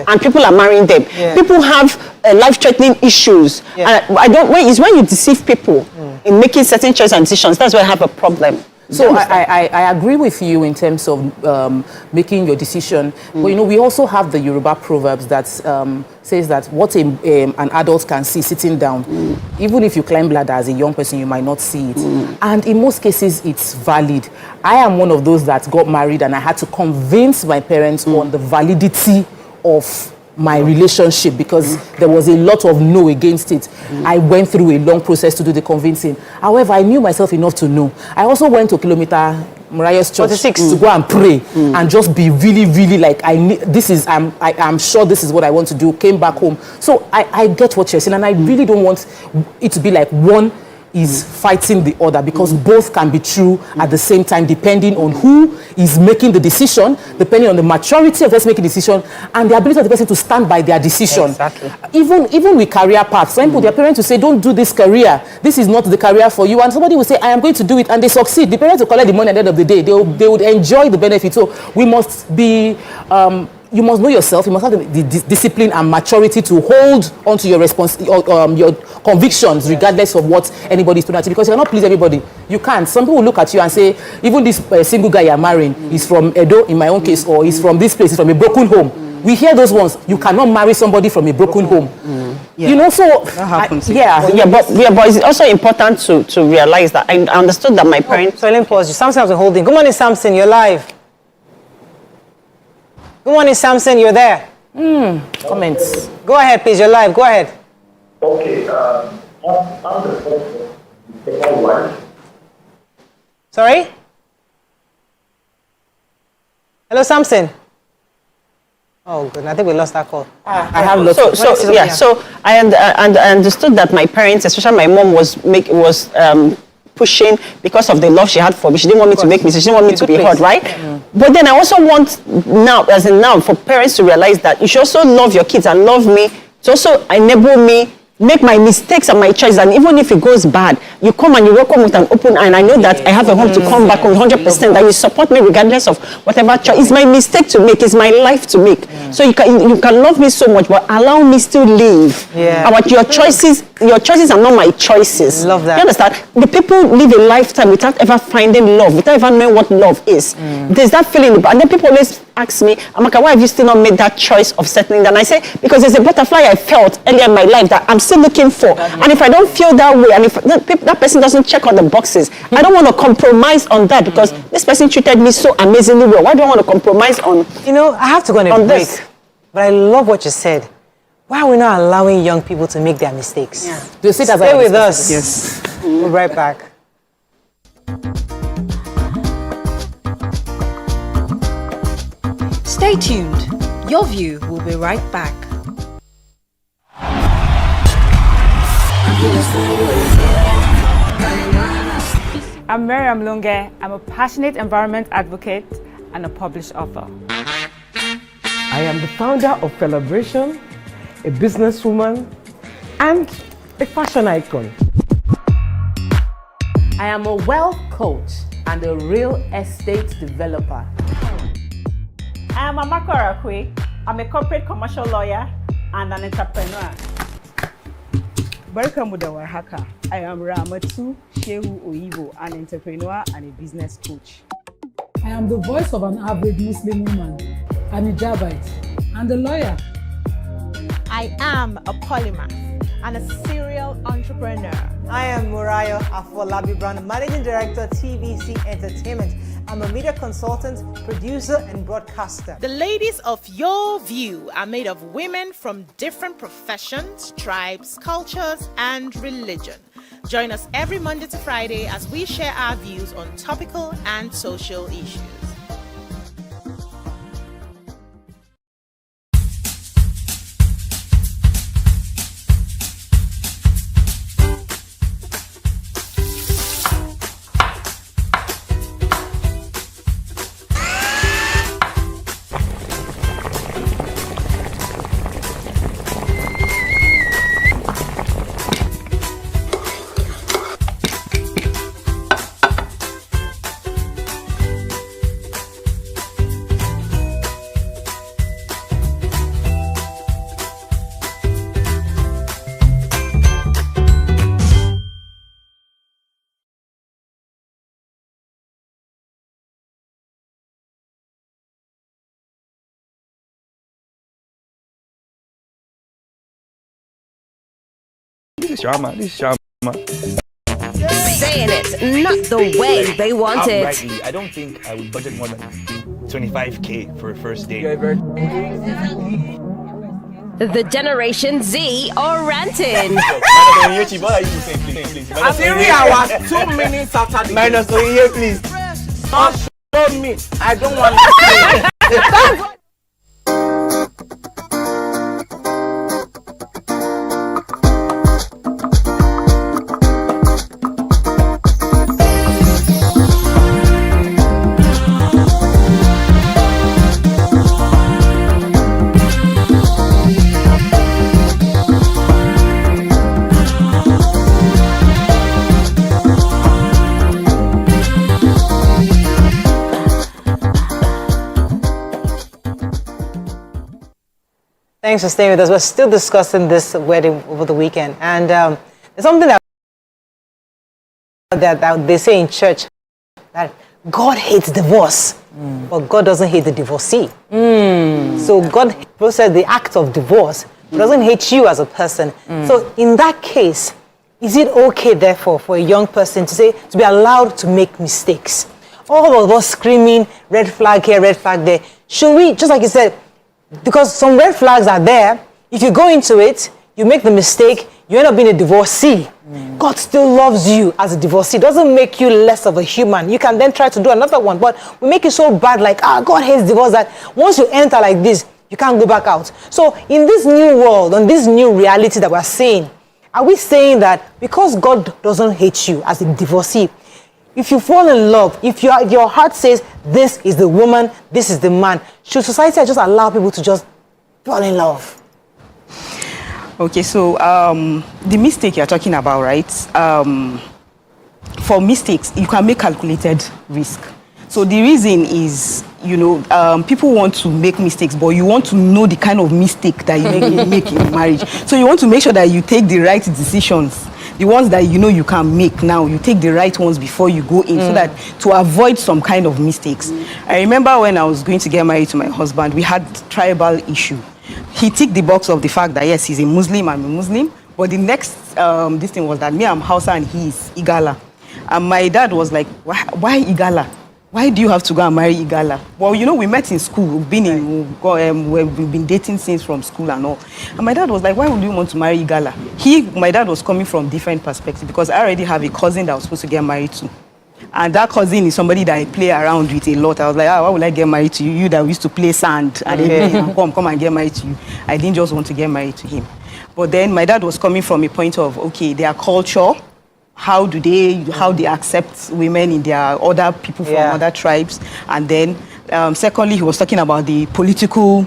and people are marrying them. People have life-threatening issues. It's when you deceive people in making certain choices and decisions, that's where I have a problem. So I agree with you in terms of making your decision. But we also have the Yoruba proverbs that says that what an adult can see sitting down, even if you climb ladder as a young person, you might not see it. And in most cases, it's valid. I am one of those that got married and I had to convince my parents on the validity of my relationship, because there was a lot of no against it. I went through a long process to do the convincing. However, I knew myself enough to know. I also went to Kilometer Mariah's church to go and pray and just be really, really like, I'm sure this is what I want to do. Came back home. So I get what you're saying, and I really don't want it to be like one is fighting the other, because both can be true at the same time, depending on who is making the decision, depending on the maturity of the person making the decision, and the ability of the person to stand by their decision. Exactly. Even with career paths, some people, their parents will say, don't do this career, this is not the career for you, and somebody will say, I am going to do it, and they succeed. The parents will collect the money at the end of the day. They would enjoy the benefit. So we must be you must know yourself. You must have the discipline and maturity to hold onto your your convictions, regardless of what anybody is doing. Because you cannot please everybody. You can't. Some people will look at you and say, even this single guy you're marrying is from Edo, in my own case, or is from this place, is from a broken home. We hear those ones. You cannot marry somebody from a broken home. So that happens. But it's also important to realize that I understood that my parents. So let me pause you. Samson has been holding. Good morning, Samson. You're live. Good morning, Samson. You're there. Comments. Go ahead, please. You're live. Go ahead. Okay. I'm the second wife. Sorry? Hello, Samson. Oh, good. I think we lost that call. I have lost. So I understood that my parents, especially my mom, was pushing because of the love she had for me. She didn't want me to make mistakes. She didn't want me to be hurt, right? But then I also want now, for parents to realize that you should also love your kids and love me to also enable me make my mistakes and my choices, and even if it goes bad, you come and you welcome with an open eye, and I know that I have a home to come back on 100%, that you support me regardless of whatever choice. It's my mistake to make, it's my life to make. So you can love me so much, but allow me still live. Your choices are not my choices. Love that. You understand? The people live a lifetime without ever finding love, without ever knowing what love is. There's that feeling, and then people always ask me, Amaka, why have you still not made that choice of settling down? I say, because there's a butterfly I felt earlier in my life that I'm still looking for. And if I don't feel that way, and if that person doesn't check on the boxes, I don't want to compromise on that, because this person treated me so amazingly well. Why do I want to compromise on I have to go on a break, but I love what you said. Why are we not allowing young people to make their mistakes? Stay with us. Yes. We'll be right back. Stay tuned. Your View will be right back. I'm Miriam Lunge. I'm a passionate environment advocate and a published author. I am the founder of Celebration, a businesswoman, and a fashion icon. I am a wealth coach and a real estate developer. I am Amako Arakwe. I'm a corporate commercial lawyer and an entrepreneur. Barka muda warhaka. I am Ramatu Shehu Oyibo, an entrepreneur and a business coach. I am the voice of an average Muslim woman, an hijabite, and a lawyer. I am a polymath and a serial entrepreneur. I am Murayo Afolabi Brown, Managing Director, TVC Entertainment. I'm a media consultant, producer, and broadcaster. The ladies of Your View are made of women from different professions, tribes, cultures, and religion. Join us every Monday to Friday as we share our views on topical and social issues. This is Sharma. Saying it, not the way they want it. Outrightly, I don't think I would budget more than 25K for a first date. The Generation Z are ranting. I'm 3 hours, 2 minutes after the Minus 28, please. Don't show me. I don't want to see. Thanks for staying with us. We're still discussing this wedding over the weekend. And there's something that they say in church, that God hates divorce, but God doesn't hate the divorcee. So God processes the act of divorce, but doesn't hate you as a person. So in that case, is it okay, therefore, for a young person to be allowed to make mistakes? All of us screaming, red flag here, red flag there. Should we, just like you said, because some red flags are there, if you go into it, you make the mistake, you end up being a divorcee. God still loves you as a divorcee. It doesn't make you less of a human. You can then try to do another one, but we make it so bad, like, God hates divorce, that once you enter like this, you can't go back out. So in this new world, on this new reality that we're seeing, are we saying that because God doesn't hate you as a divorcee, if you fall in love, if your heart says, this is the woman, this is the man, should society just allow people to just fall in love? Okay, so the mistake you're talking about, right? For mistakes, you can make calculated risk. So the reason is, people want to make mistakes, but you want to know the kind of mistake that you make in marriage. So you want to make sure that you take the right decisions. The ones that you can make now, you take the right ones before you go in, so that to avoid some kind of mistakes. I remember when I was going to get married to my husband, we had tribal issue. He ticked the box of the fact that yes, he's a Muslim, I'm a Muslim, but the next this thing was that me, I'm Hausa and he is Igala. And my dad was like, why Igala? Why do you have to go and marry Igala? Well, we met in school. We've been dating since from school and all. And my dad was like, why would you want to marry Igala? My dad was coming from different perspective, because I already have a cousin that I was supposed to get married to. And that cousin is somebody that I play around with a lot. I was like, why would I get married to you? You that used to play sand and then come and get married to you. I didn't just want to get married to him. But then my dad was coming from a point of, okay, their culture how they accept women in their other people from other tribes. And then secondly, he was talking about the political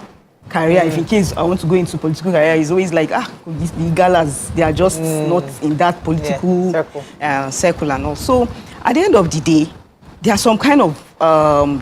career. If in case I want to go into political career, he's always like, these galas, they are just not in that political circle and all. So at the end of the day, there are some kind of,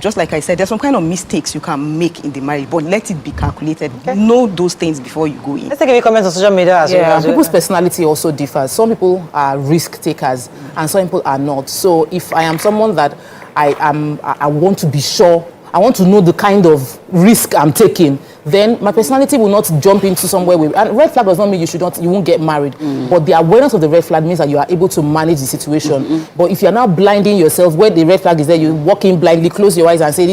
just like I said, there's some kind of mistakes you can make in the marriage, but let it be calculated. Know those things before you go in. Let's take a few comments on social media as well. People's personality also differs. Some people are risk takers and some people are not. So if I am someone that I want to be sure, I want to know the kind of risk I'm taking, then my personality will not jump into somewhere where, and red flag does not mean you won't get married, but the awareness of the red flag means that you are able to manage the situation. But if you're now blinding yourself where the red flag is there, you walk in blindly, close your eyes and say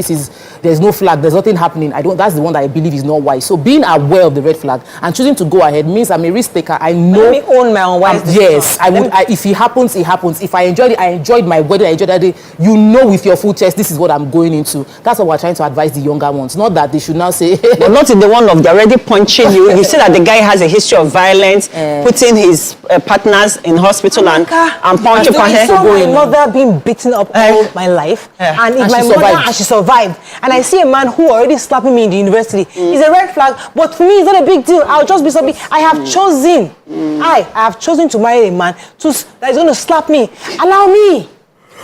there's no flag, there's nothing happening. That's the one that I believe is not wise. So being aware of the red flag and choosing to go ahead means I'm a risk taker. I know. Let me own my own wise decision. Yes, I would. If it happens, it happens. If I enjoyed it, I enjoyed my wedding, I enjoyed that day. You know with your full chest, this is what I'm going into. That's what we're trying to advise the younger ones. Not that they should now say, but not in the one of they're already punching you. You see that the guy has a history of violence, putting his partners in hospital and punching for I saw my mother being beaten up all my life, and if my mother and she survived, and I see a man who already slapping me in the university. It's a red flag, but for me it's not a big deal. I'll just be something. I have chosen. I have chosen to marry a man that is going to slap me. Allow me.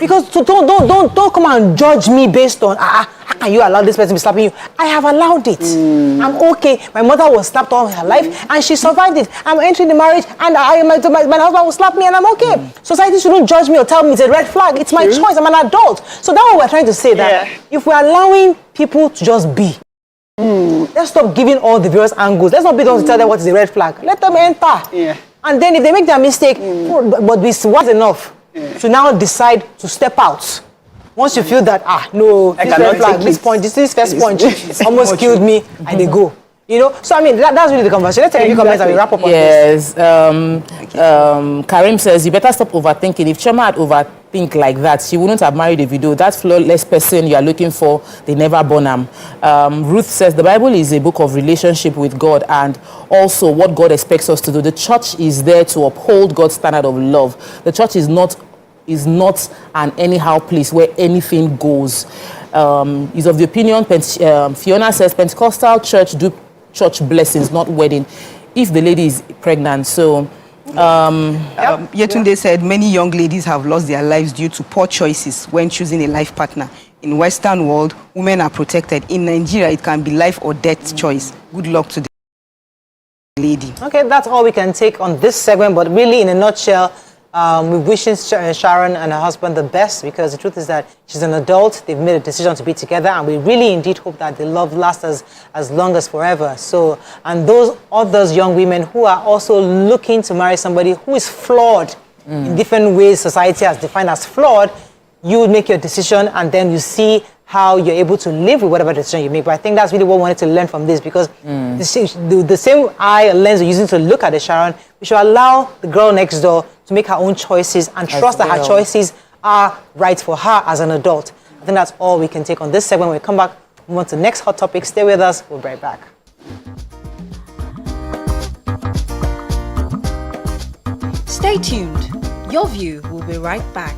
Because don't come and judge me based on how can you allow this person to be slapping you? I have allowed it. I'm okay. My mother was slapped all her life and she survived it. I'm entering the marriage and my husband will slap me and I'm okay. Society shouldn't judge me or tell me it's a red flag. It's my choice. I'm an adult. So that's what we're trying to say, that if we're allowing people to just be, let's stop giving all the various angles. Let's not be the ones to tell them what is a red flag. Let them enter. And then if they make their mistake, but be wise enough to now decide to step out. Once you feel that, no, this red flag, this first punch almost killed me, and they go. You know, so I mean, that's really the conversation. Let's take a few comments and we wrap up on this. Karim says, you better stop overthinking. If Choma had overthink like that, she wouldn't have married Davido. That flawless person you are looking for, they never born him. Ruth says, the Bible is a book of relationship with God and also what God expects us to do. The church is there to uphold God's standard of love. The church is not an anyhow place where anything goes. Is of the opinion, Fiona says, Pentecostal church do church blessings, not wedding, if the lady is pregnant. So Yetunde said many young ladies have lost their lives due to poor choices when choosing a life partner. In Western world, women are protected. In Nigeria, it can be life or death choice. Good luck to the lady. Okay, that's all we can take on this segment, but really in a nutshell, we wish Sharon and her husband the best, because the truth is that she's an adult. They've made a decision to be together, and we really indeed hope that the love lasts as long as forever. So, and those others young women who are also looking to marry somebody who is flawed in different ways society has defined as flawed, you would make your decision and then you see how you're able to live with whatever decision you make. But I think that's really what we wanted to learn from this, because the same eye and lens we're using to look at the Sharon, we should allow the girl next door to make her own choices and trust that her choices are right for her as an adult. I think that's all we can take on this segment. When we come back, move on to the next hot topic. Stay with us. We'll be right back. Stay tuned. Your View will be right back.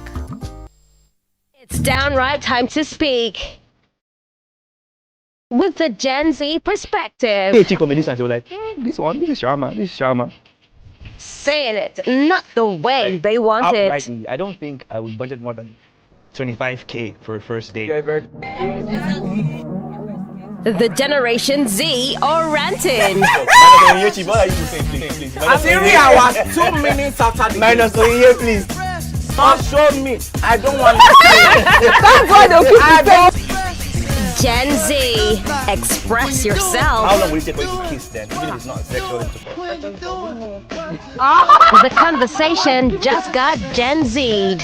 It's downright time to speak with the Gen Z perspective. Hey, Chico, this one, like, this is Sharma, this is Sharma. Saying it not the way they want it. Outrightly, I don't think I would budget more than 25K for a first date. The Generation Z are ranting. I'm 3 hours, 2 minutes after the minus 3 years, please. Stop showing me. I don't want to see. That's why they'll keep Gen Z, express yourself. How long will it take for you to kiss then, even if it's not sexual intercourse? The conversation just got Gen Z'd.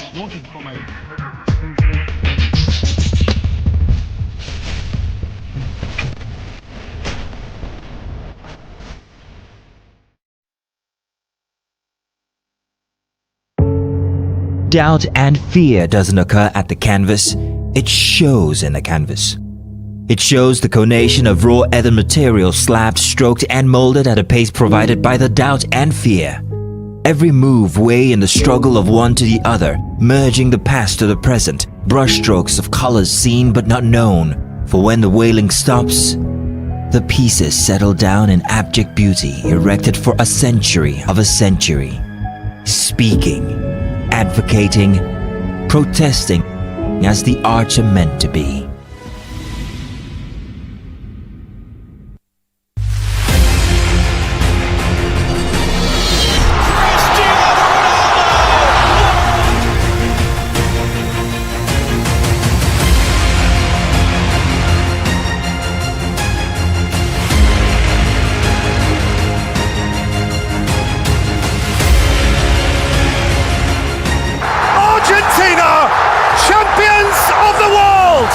Doubt and fear doesn't occur at the canvas, it shows in the canvas. It shows the conation of raw earthen material slabbed, stroked and molded at a pace provided by the doubt and fear. Every move weigh in the struggle of one to the other, merging the past to the present, brushstrokes of colors seen but not known. For when the wailing stops, the pieces settle down in abject beauty erected for a century of a century. Speaking, advocating, protesting as the arts are meant to be. Argentina, champions of the world!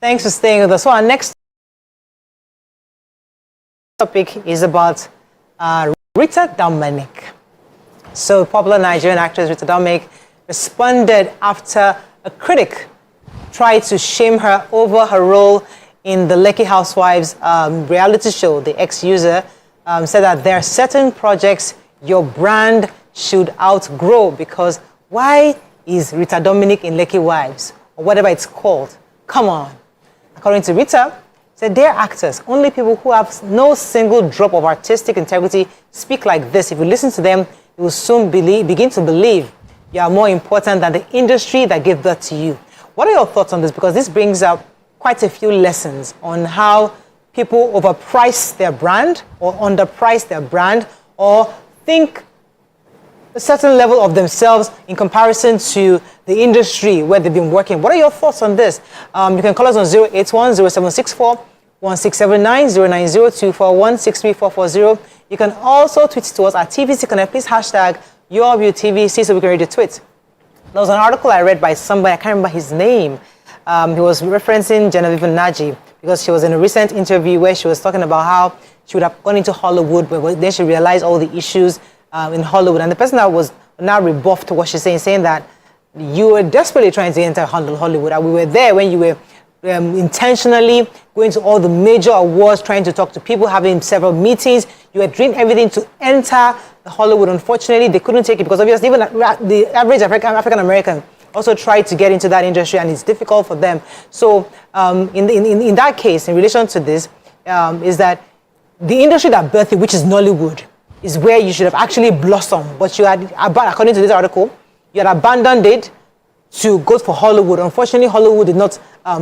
Thanks for staying with us. So our next topic is about Rita Dominic. So popular Nigerian actress Rita Dominic responded after a critic tried to shame her over her role in the Lekki Housewives reality show. The ex-user said that there are certain projects your brand should outgrow, because why is Rita Dominic in Lekki Wives, or whatever it's called? Come on. According to Rita, said they're actors. Only people who have no single drop of artistic integrity speak like this. If you listen to them, you will soon begin to believe you are more important than the industry that gave birth to you. What are your thoughts on this? Because this brings up quite a few lessons on how people overprice their brand or underprice their brand, or think a certain level of themselves in comparison to the industry where they've been working. What are your thoughts on this? You can call us on 081-0764-1679-090241-63440. You can also tweet to us at TVConnect. Please hashtag YourViewTVC so we can read the tweet. There was an article I read by somebody, I can't remember his name. He was referencing Genevieve Naji, because she was in a recent interview where she was talking about how she would have gone into Hollywood, but then she realized all the issues in Hollywood. And the person that was now rebuffed what she's saying that you were desperately trying to enter Hollywood. And we were there when you were intentionally going to all the major awards, trying to talk to people, having several meetings. You were doing everything to enter Hollywood. Unfortunately, they couldn't take it, because obviously even the average African American also tried to get into that industry, and it's difficult for them. So in that case, in relation to this, is that the industry that birthed it, which is Nollywood, is where you should have actually blossomed. But you had, according to this article, you had abandoned it to go for Hollywood. Unfortunately, Hollywood did not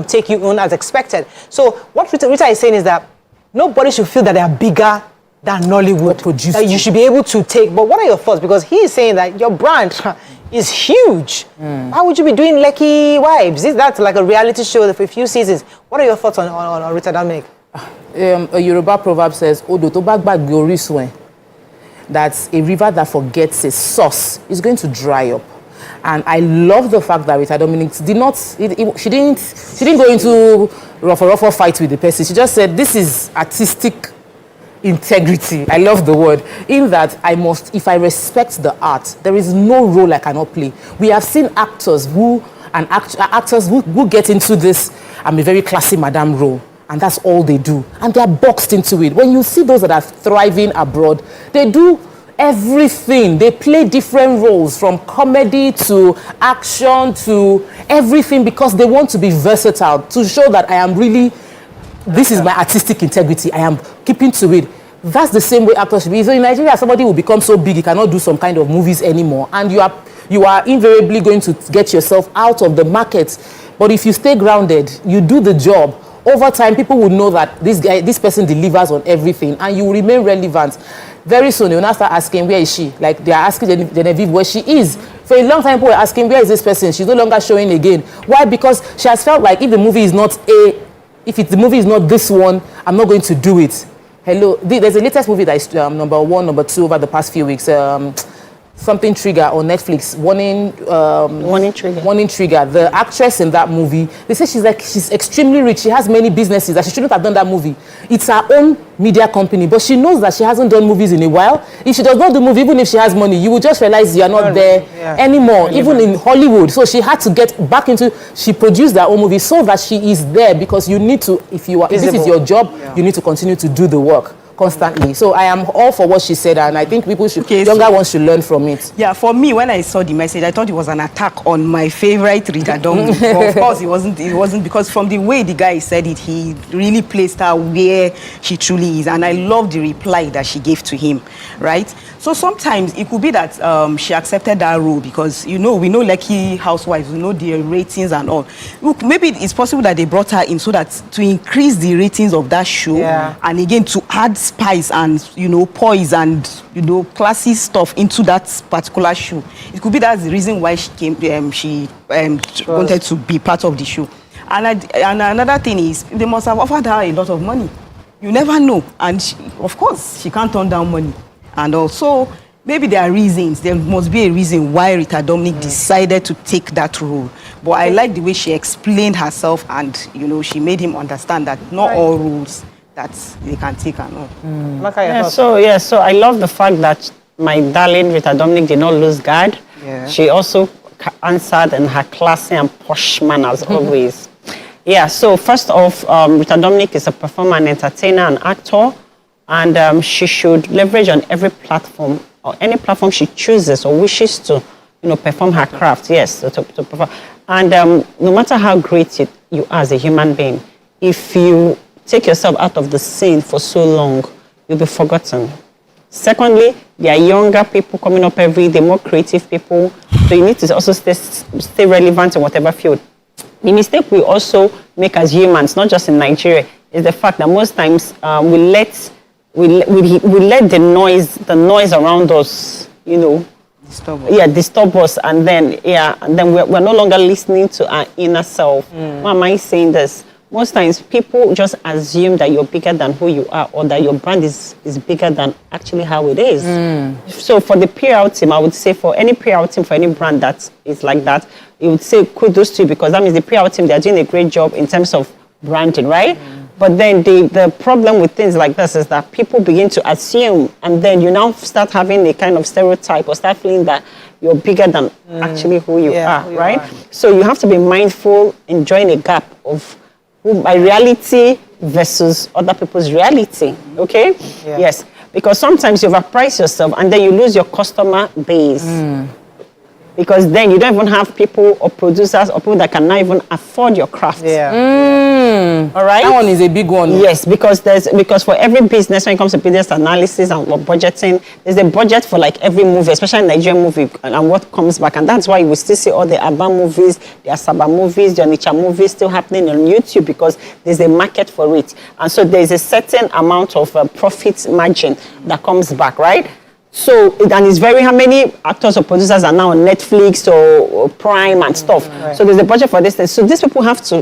take you on as expected. So what Rita is saying is that nobody should feel that they are bigger than Nollywood. That you should be able to take. But what are your thoughts? Because he is saying that your brand is huge. Why would you be doing Lekki Wives? Is that like a reality show for a few seasons? What are your thoughts on Rita Dominic? A Yoruba proverb says, Odo to bag bag goriswe. That a river that forgets its source is going to dry up. And I love the fact that Rita Dominic she didn't go into rough fight with the person. She just said, this is artistic integrity. I love the word. In that if I respect the art, there is no role I cannot play. We have seen actors who get into this a very classy madam role, and that's all they do, and they are boxed into it. When you see those that are thriving abroad, they do everything. They play different roles, from comedy to action to everything, because they want to be versatile, to show that I am really, this is my artistic integrity. I am keeping to it. That's the same way actors should be. So in Nigeria, somebody will become so big, he cannot do some kind of movies anymore. And you are invariably going to get yourself out of the market. But if you stay grounded, you do the job, over time, people will know that this person delivers on everything, and you will remain relevant. Very soon, you'll now start asking, where is she? Like, they are asking Genevieve where she is. For a long time, people were asking, where is this person? She's no longer showing again. Why? Because she has felt like if the movie is not the movie is not this one, I'm not going to do it. Hello, there's a latest movie that is number 1, number 2 over the past few weeks. Something Trigger on Netflix. Warning Trigger. The actress in that movie, they say she's extremely rich. She has many businesses, that she shouldn't have done that movie. It's her own media company, but she knows that she hasn't done movies in a while. If she does not do movie, even if she has money, you will just realize you are not there anymore, even in Hollywood. So she had to get back into, she produced her own movie so that she is there, because you need to, if this is your job, you need to continue to do the work constantly. So I am all for what she said, and I think people should, younger ones should learn from it. Yeah, for me, when I saw the message, I thought it was an attack on my favorite Rita Dominic. Of course, it wasn't, because from the way the guy said it, he really placed her where she truly is, and I love the reply that she gave to him, right? So sometimes it could be that she accepted that role because, we know Lucky Housewives, we know the ratings and all. Look, maybe it's possible that they brought her in so that to increase the ratings of that show, and again to add spice and poise and classy stuff into that particular show. It could be that's the reason why she came. She wanted to be part of the show. And another thing is they must have offered her a lot of money. You never know, and of course she can't turn down money. And also, maybe there are reasons. There must be a reason why Rita Dominic decided to take that role. But I like the way she explained herself, and she made him understand that not all rules that they can take and all. So I love the fact that my darling Rita Dominic did not lose guard. Yeah. She also answered in her classy and posh manner as always. Yeah. So first off, Rita Dominic is a performer and entertainer and actor. And she should leverage on every platform or any platform she chooses or wishes to, perform her craft. Yes, to perform. And no matter how great you are as a human being, if you take yourself out of the scene for so long, you'll be forgotten. Secondly, there are younger people coming up every day, more creative people. So you need to also stay relevant in whatever field. The mistake we also make as humans, not just in Nigeria, is the fact that most times we let the noise around us, disturb us, and then we're no longer listening to our inner self. Why am I saying this? Most times people just assume that you're bigger than who you are, or that your brand is bigger than actually how it is. So for the PR team, I would say for any PR team, for any brand that is like that, you would say kudos to you, because that means the PR team, they're doing a great job in terms of branding, right? But then the problem with things like this is that people begin to assume, and then you now start having a kind of stereotype or start feeling that you're bigger than actually who you are, right? So you have to be mindful in joining a gap of my reality versus other people's reality, okay? Yes, because sometimes you overprice yourself and then you lose your customer base. Because then you don't even have people or producers or people that can not even afford your craft. All right? That one is a big one. Yes, because for every business, when it comes to business analysis and budgeting, there's a budget for like every movie, especially Nigerian movie, and what comes back. And that's why you will still see all the Abba movies, the Asaba movies, the Onitsha movies still happening on YouTube, because there's a market for it. And so there's a certain amount of profit margin that comes back, right? So, and it's how many actors or producers are now on Netflix or Prime and stuff. So there's a budget for this thing. So these people have to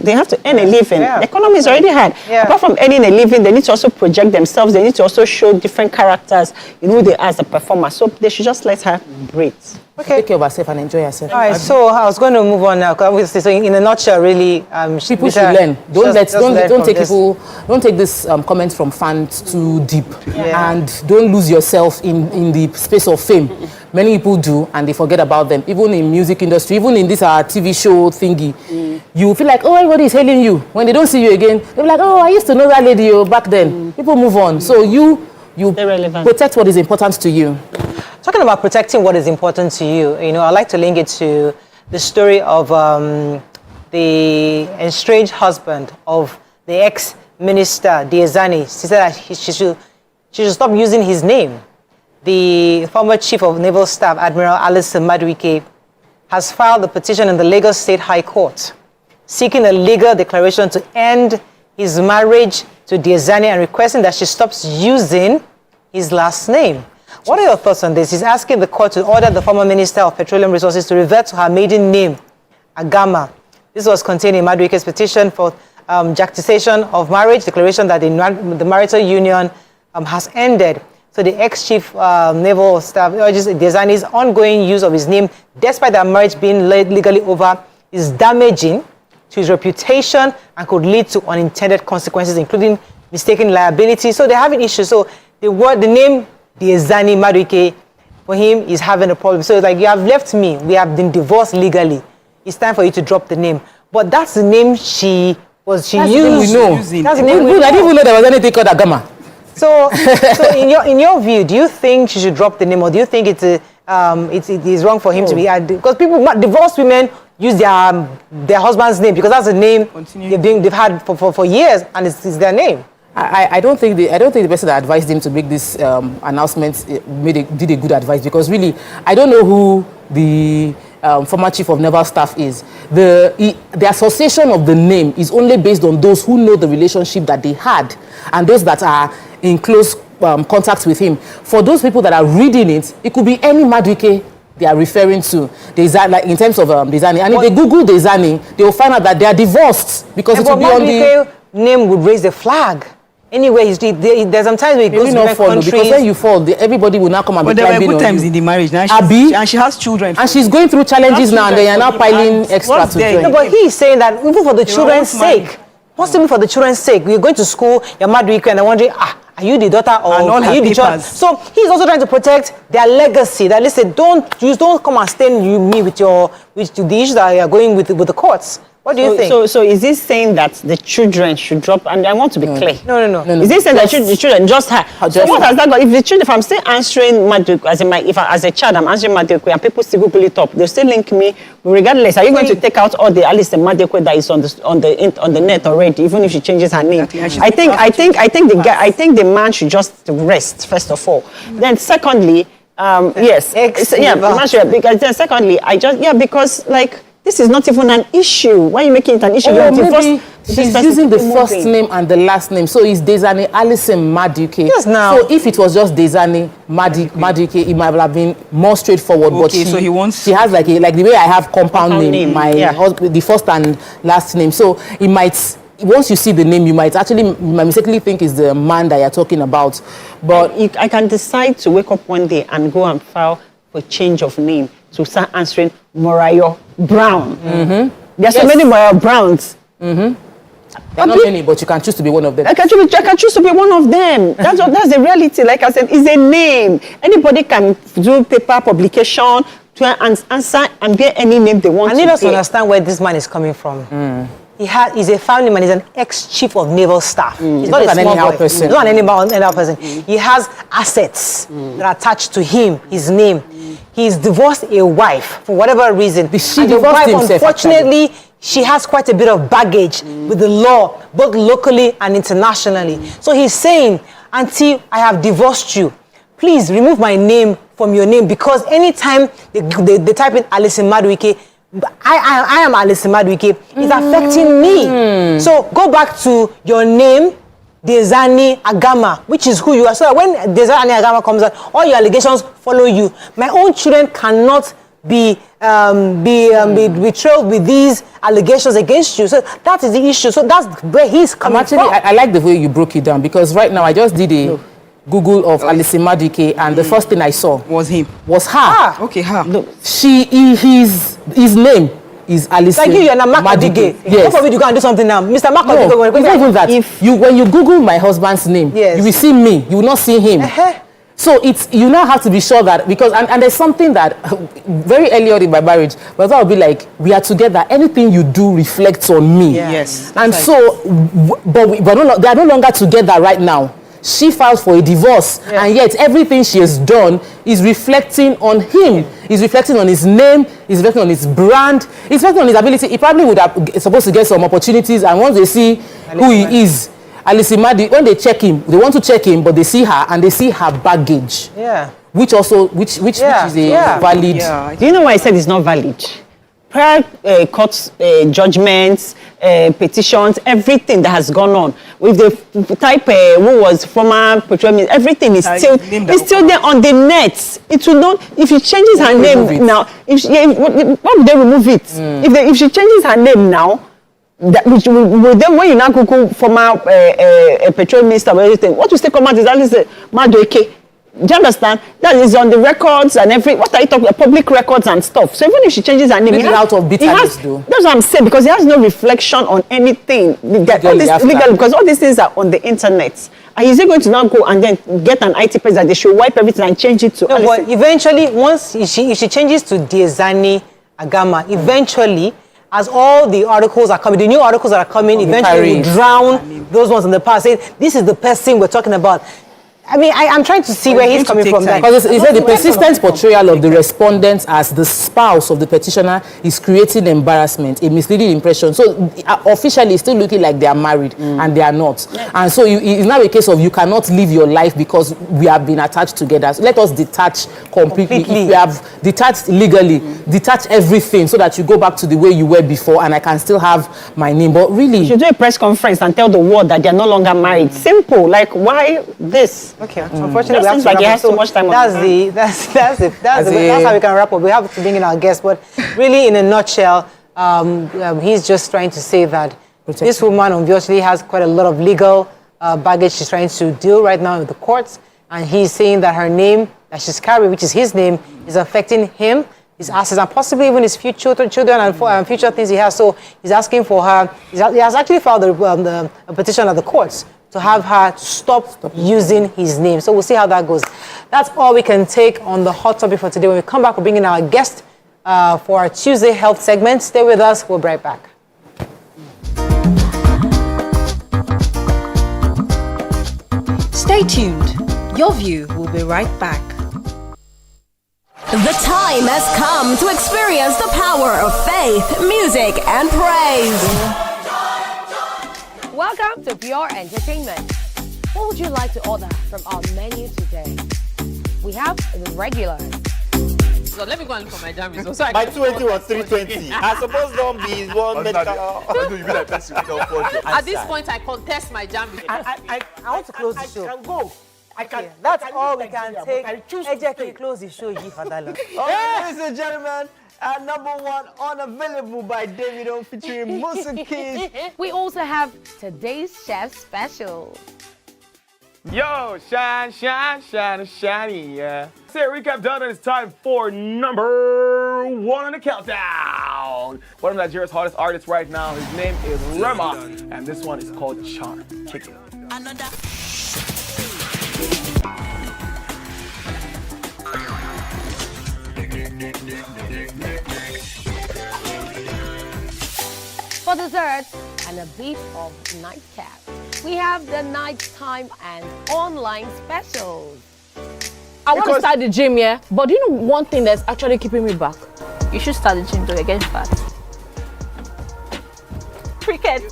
earn a living. The economy is already hard. Apart from earning a living, they need to also project themselves. They need to also show different characters in who they are as a performer. So they should just let her breathe. Okay. Take care of herself and enjoy yourself. All right, so I was going to move on now. So in a nutshell, really, people should learn. Don't take this comments from fans too deep, and don't lose yourself in the space of fame. Many people do, and they forget about them. Even in music industry, even in this TV show thingy, you feel like, oh, everybody is hailing you. When they don't see you again, they're like, oh, I used to know that lady back then. People move on. So you protect what is important to you. Talking about protecting what is important to you, you know, I'd like to link it to the story of the estranged husband of the ex-minister, Diezani. She said that she should stop using his name. The former Chief of Naval Staff, Admiral Alison Madueke, has filed a petition in the Lagos State High Court seeking a legal declaration to end his marriage to Diezani and requesting that she stops using his last name. What are your thoughts on this? He's asking the court to order the former Minister of Petroleum Resources to revert to her maiden name, Agama. This was contained in Madueke's petition for justification of marriage, declaration that the marital union has ended. So the ex-chief naval staff urges Diezani's ongoing use of his name, despite their marriage being legally over, is damaging to his reputation and could lead to unintended consequences, including mistaken liability. So they're having issues. So the name Diezani Madueke, for him, is having a problem. So it's like, you have left me. We have been divorced legally. It's time for you to drop the name. But that's the name she used. That's the name we know. I didn't even know there was anything called Agama. So in your view, do you think she should drop the name, or do you think it is wrong for him to be? Because divorced women use their husband's name because that's the name they've had for years, and it's their name. I don't think the person that advised him to make this announcement did a good advice, because really I don't know who the former Chief of Naval Staff is. The association of the name is only based on those who know the relationship that they had and those that are in close contact with him. For those people that are reading it, it could be any Madueke they are referring to. Like in terms of Diezani, and if they Google Diezani, they will find out that they are divorced, because it will be on the name would raise the flag. Anyway, there's sometimes we go to different countries. Because when you fall, everybody will now come and be climbing on you. But there were good times in the marriage. Now and she has children. And she's going through challenges now, and they are now piling extra to join. No, but he's saying that even for the children's sake, possibly for the children's sake, we're going to school, you're Madueke, and they're wondering, are you the daughter or are you the child? So he's also trying to protect their legacy. That listen, don't come and stain me with the issues that you are going with the courts. What do you think? So is this saying that the children should drop? And I want to be clear. No. Is this saying that the children just her? So what has that got? If I'm still answering Madueke, as a child, I'm answering Madueke, and people still pull it up, they still link me. Regardless, are you going to take out all the Alice and Madueke that is on the net already, even if she changes her name? I think the man should just rest first of all. Then secondly, because then secondly, because like. This is not even an issue. Why are you making it an issue? Maybe she's using the first name and the last name. So it's Diezani Alison Madueke. Yes, now. So if it was just Diezani Madueke, it might have been more straightforward. Okay, but so he wants... She has like the way I have compound name, the first and last name. So it might... Once you see the name, you might mistakenly think it's the man that you're talking about. But I can decide to wake up one day and go and file for change of name to start answering Morayo Brown. Mm-hmm. There are so many Morayo Browns. Mm-hmm. There are not many, but you can choose to be one of them. I can choose to be one of them. That's the reality. Like I said, it's a name. Anybody can do paper publication to answer and get any name they want. I need us to understand where this man is coming from. He's a family man. He's an ex-chief of naval staff. He's not a small person. He's not an anyhow person. He has assets that are attached to him, his name. He's divorced a wife for whatever reason. And the wife, unfortunately, she has quite a bit of baggage with the law, both locally and internationally. So he's saying, Auntie, I have divorced you. Please remove my name from your name, because anytime they type in Alison Madueke, I am Alison Madueke, it's affecting me. So go back to your name, Diezani Agama, which is who you are. So that when Diezani Agama comes out, all your allegations follow you. My own children cannot be betrayed with these allegations against you. So that is the issue. So that's where he's coming from. I like the way you broke it down, because right now I just did a Google of Alison Madueke, and the first thing I saw was her. Okay, her. No, his name is Alison. Like you're not Madueke. Yes. What you can do something now, Mr. Madueke? No, it's not even that. When you Google my husband's name, you will see me. You will not see him. So you now have to be sure that, because and there's something that very early on in my marriage, but that would be like, we are together. Anything you do reflects on me. Yes. And so, but they are no longer together right now. she filed for a divorce, and yet everything she has done is reflecting on him. Is reflecting on his name, is reflecting on his brand, is reflecting on his ability. He probably would have supposed to get some opportunities, and once they see who he is, Alice Imadi, when they check him, they want to check him, but they see her and they see her baggage. Yeah. Which is a valid. Do you know why I said it's not valid? Prior court judgments, petitions, everything that has gone on with the type who was former petroleum, everything is still there on the net. It will not. If she changes her name now, why would they remove it? If she changes her name now, then when you now Google former petroleum minister or anything, what will still come out is that is Madueke. Do you understand? That is on the records and what are you talking about? Public records and stuff. So even if she changes her name, maybe out of bitterness, though. That's what I'm saying, because it has no reflection on anything. Legally, because all these things are on the internet. And is he going to now go and then get an IT person that they should wipe everything and change it to? No, but eventually, once if she changes to Diezani Agama, eventually, as all the articles are coming, the new articles that are coming, eventually will drown those ones in the past. Saying this is the person we're talking about. I mean, I'm trying to see where he's coming from. Because he said the persistent portrayal of the respondents as the spouse of the petitioner is creating embarrassment, a misleading impression. So officially, it's still looking like they are married and they are not. And so it's now a case of you cannot live your life because we have been attached together. So let us detach completely. If we have detached legally, detach everything so that you go back to the way you were before and I can still have my name. But really, you should do a press conference and tell the world that they're no longer married. Simple. Like, why this? Okay, unfortunately, we have to like he wrap has up. too much time. That's how we can wrap up. We have to bring in our guest, but really, in a nutshell, he's just trying to say that this woman obviously has quite a lot of legal baggage she's trying to deal right now with the courts, and he's saying that her name that she's carrying, which is his name, is affecting him, his assets, and possibly even his future children and future things he has. So he's asking for her. He has actually filed a petition at the courts to have her stop using his name. So we'll see how that goes. That's all we can take on the hot topic for today. When we come back, we'll bring in our guest for our Tuesday health segment. Stay with us. We'll be right back. Stay tuned. Your View will be right back. The time has come to experience the power of faith, music, and praise. Welcome to Pure Entertainment. What would you like to order from our menu today? We have the regular. So let me go and look for my jam results. So My 280 was 320. I suppose don't be one medical. At this point, I contest my jam results. I want to close the show. I can go. I can. That's I all we live can Nigeria, but I take. choose to stay. Close the show, Father. Ladies and gentlemen, number one, Unavailable by Davido featuring Musa Keys. We also have today's chef special. Yo, shine, shine, shine, shiny, yeah. Say recap done, and it's time for number one on the countdown. One of Nigeria's hottest artists right now, his name is Rema, and this one is called Charm. Kick it. For dessert and a bit of nightcap, we have the nighttime and online specials. I want to start the gym, yeah? But do you know one thing that's actually keeping me back? You should start the gym to get fat. Cricket.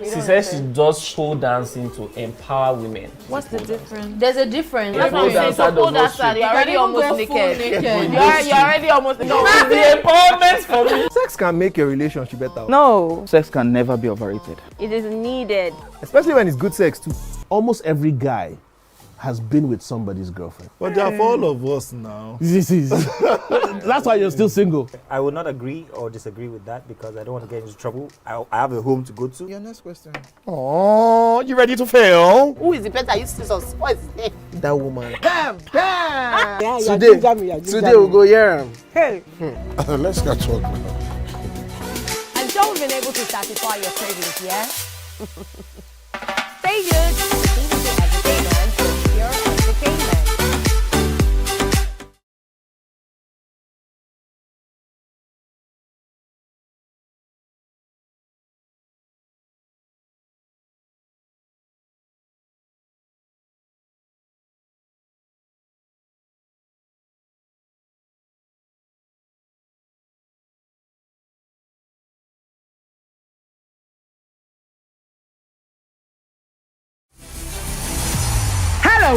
She says she does pole dancing to empower women. What's the difference? There's a difference. That's what I'm saying. So pole dancer, you're already almost naked. You're already almost naked. No, it's the empowerment for me. Sex can make a relationship better. No. Sex can never be overrated. It is needed. Especially when it's good sex too. Almost every guy has been with somebody's girlfriend. But there are for all of us now. That's why you're still single. I would not agree or disagree with that because I don't want to get into trouble. I have a home to go to. Your next question. Oh, you ready to fail? Who is the person that used to sus? What is his name? That woman. Bam! Bam! Yeah, Today we'll go here. Hey. Let's catch up now. I'm sure we've been able to satisfy your cravings, yeah? Stay good.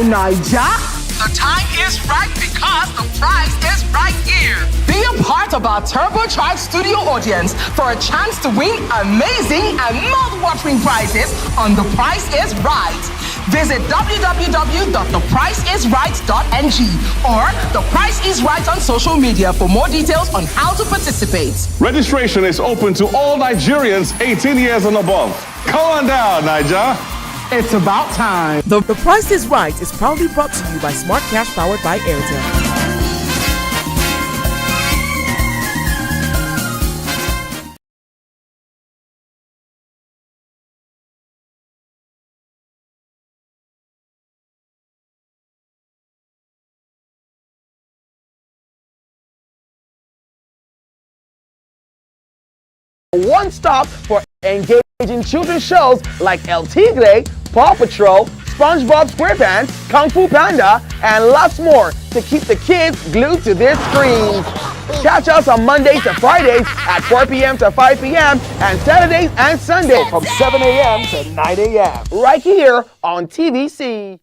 now, Niger. The time is right because the prize is right here. Be a part of our turbocharged studio audience for a chance to win amazing and mouth-watering prizes on The Price is Right. Visit www.thepriceisright.ng or The Price is Right on social media for more details on how to participate. Registration is open to all Nigerians 18 years and above. Come on down, Niger. It's about time. The Price is Right is proudly brought to you by Smart Cash powered by Airtel. One stop for engaging children's shows like El Tigre, Paw Patrol, SpongeBob SquarePants, Kung Fu Panda, and lots more to keep the kids glued to their screens. Catch us on Mondays to Fridays at 4 p.m. to 5 p.m. and Saturdays and Sundays from 7 a.m. to 9 a.m. right here on TVC.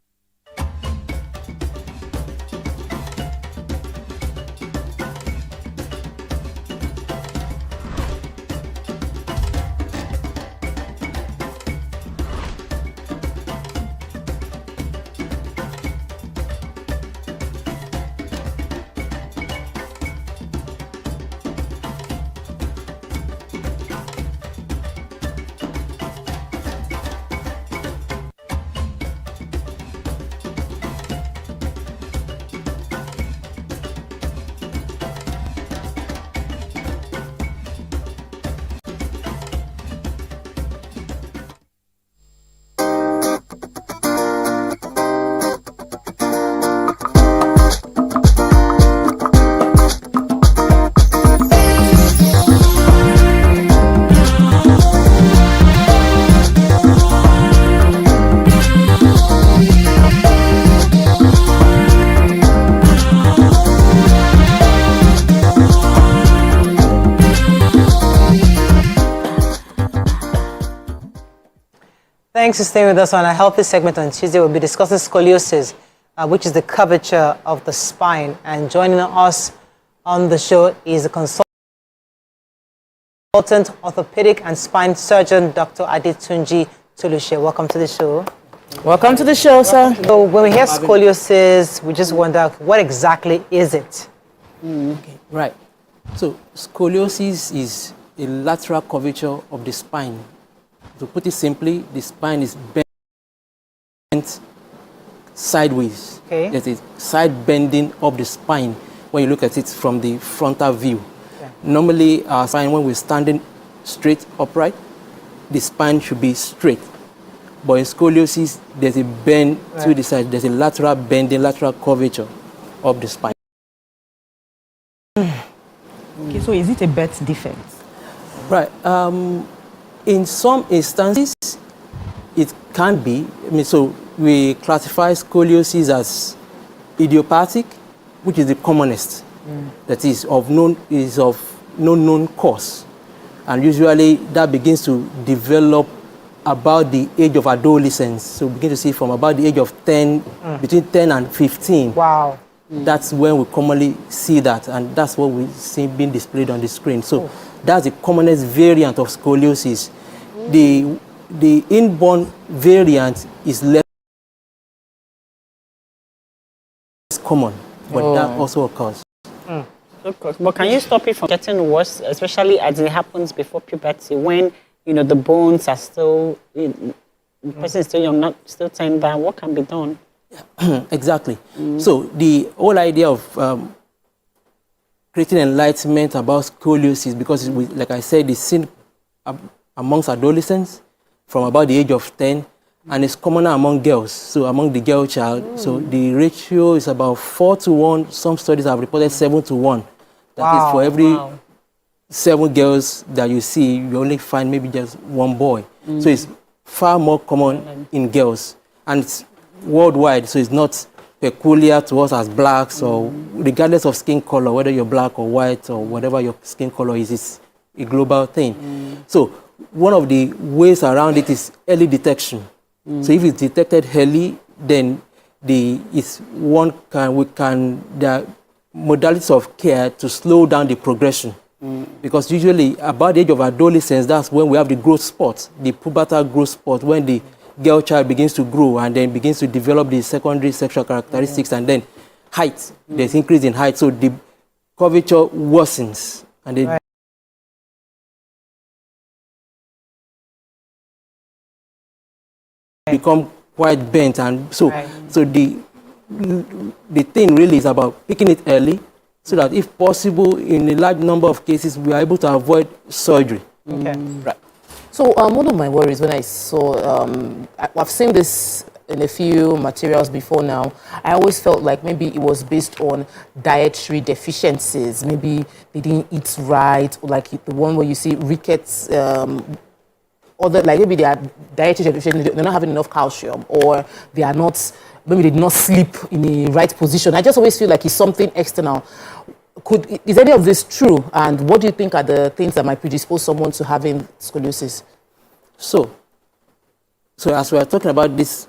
Thanks for staying with us on our healthy segment on Tuesday. We'll be discussing scoliosis, which is the curvature of the spine. And joining us on the show is a consultant orthopedic and spine surgeon, Dr. Adetunji Tolushe. Welcome to the show. Welcome to the show, sir. So when we hear scoliosis, we just wonder, what exactly is it? Okay, right. So scoliosis is a lateral curvature of the spine. To put it simply, the spine is bent sideways. Okay. There's a side bending of the spine when you look at it from the frontal view. Okay. Normally, our spine, when we're standing straight upright, the spine should be straight. But in scoliosis, there's a bend to the side. There's a lateral bending, lateral curvature of the spine. Okay, so is it a birth defect? Right. In some instances, it can be. I mean, so we classify scoliosis as idiopathic, which is the commonest. That is of no known cause, and usually that begins to develop about the age of adolescence. So we begin to see from about the age of 10, between 10 and 15. Wow. That's when we commonly see that, and that's what we see being displayed on the screen. So that's the commonest variant of scoliosis. The inborn variant is less common, but that also occurs. But can you stop it from getting worse, especially as it happens before puberty, when the bones are still, the person is still young, not still tender? What can be done? Exactly. So the whole idea of creating enlightenment about scoliosis, because like I said, it's seen amongst adolescents from about the age of 10, and it's commoner among girls, so among the girl child. So the ratio is about 4:1. Some studies have reported 7:1. That is for every 7 girls that you see, you only find maybe just 1 boy. So it's far more common in girls, and it's worldwide, so it's not peculiar to us as blacks, or regardless of skin color, whether you're black or white or whatever your skin color is, it's a global thing. So one of the ways around it is early detection. So if it's detected early, then there are modalities of care to slow down the progression. Because usually about the age of adolescence, that's when we have the growth spurt, the pubertal growth spurt, when the girl child begins to grow and then begins to develop the secondary sexual characteristics, and then height, there's increase in height, so the curvature worsens, and then become quite bent, and so the thing really is about picking it early, so that if possible, in a large number of cases, we are able to avoid surgery. Right. So one of my worries when I saw, I've seen this in a few materials before now, I always felt like maybe it was based on dietary deficiencies. Maybe they didn't eat right, or like the one where you see rickets, like maybe they are dietary deficiencies, they're not having enough calcium, or they are not, maybe they did not sleep in the right position. I just always feel like it's something external. Is any of this true? And what do you think are the things that might predispose someone to having scoliosis? So as we are talking about this,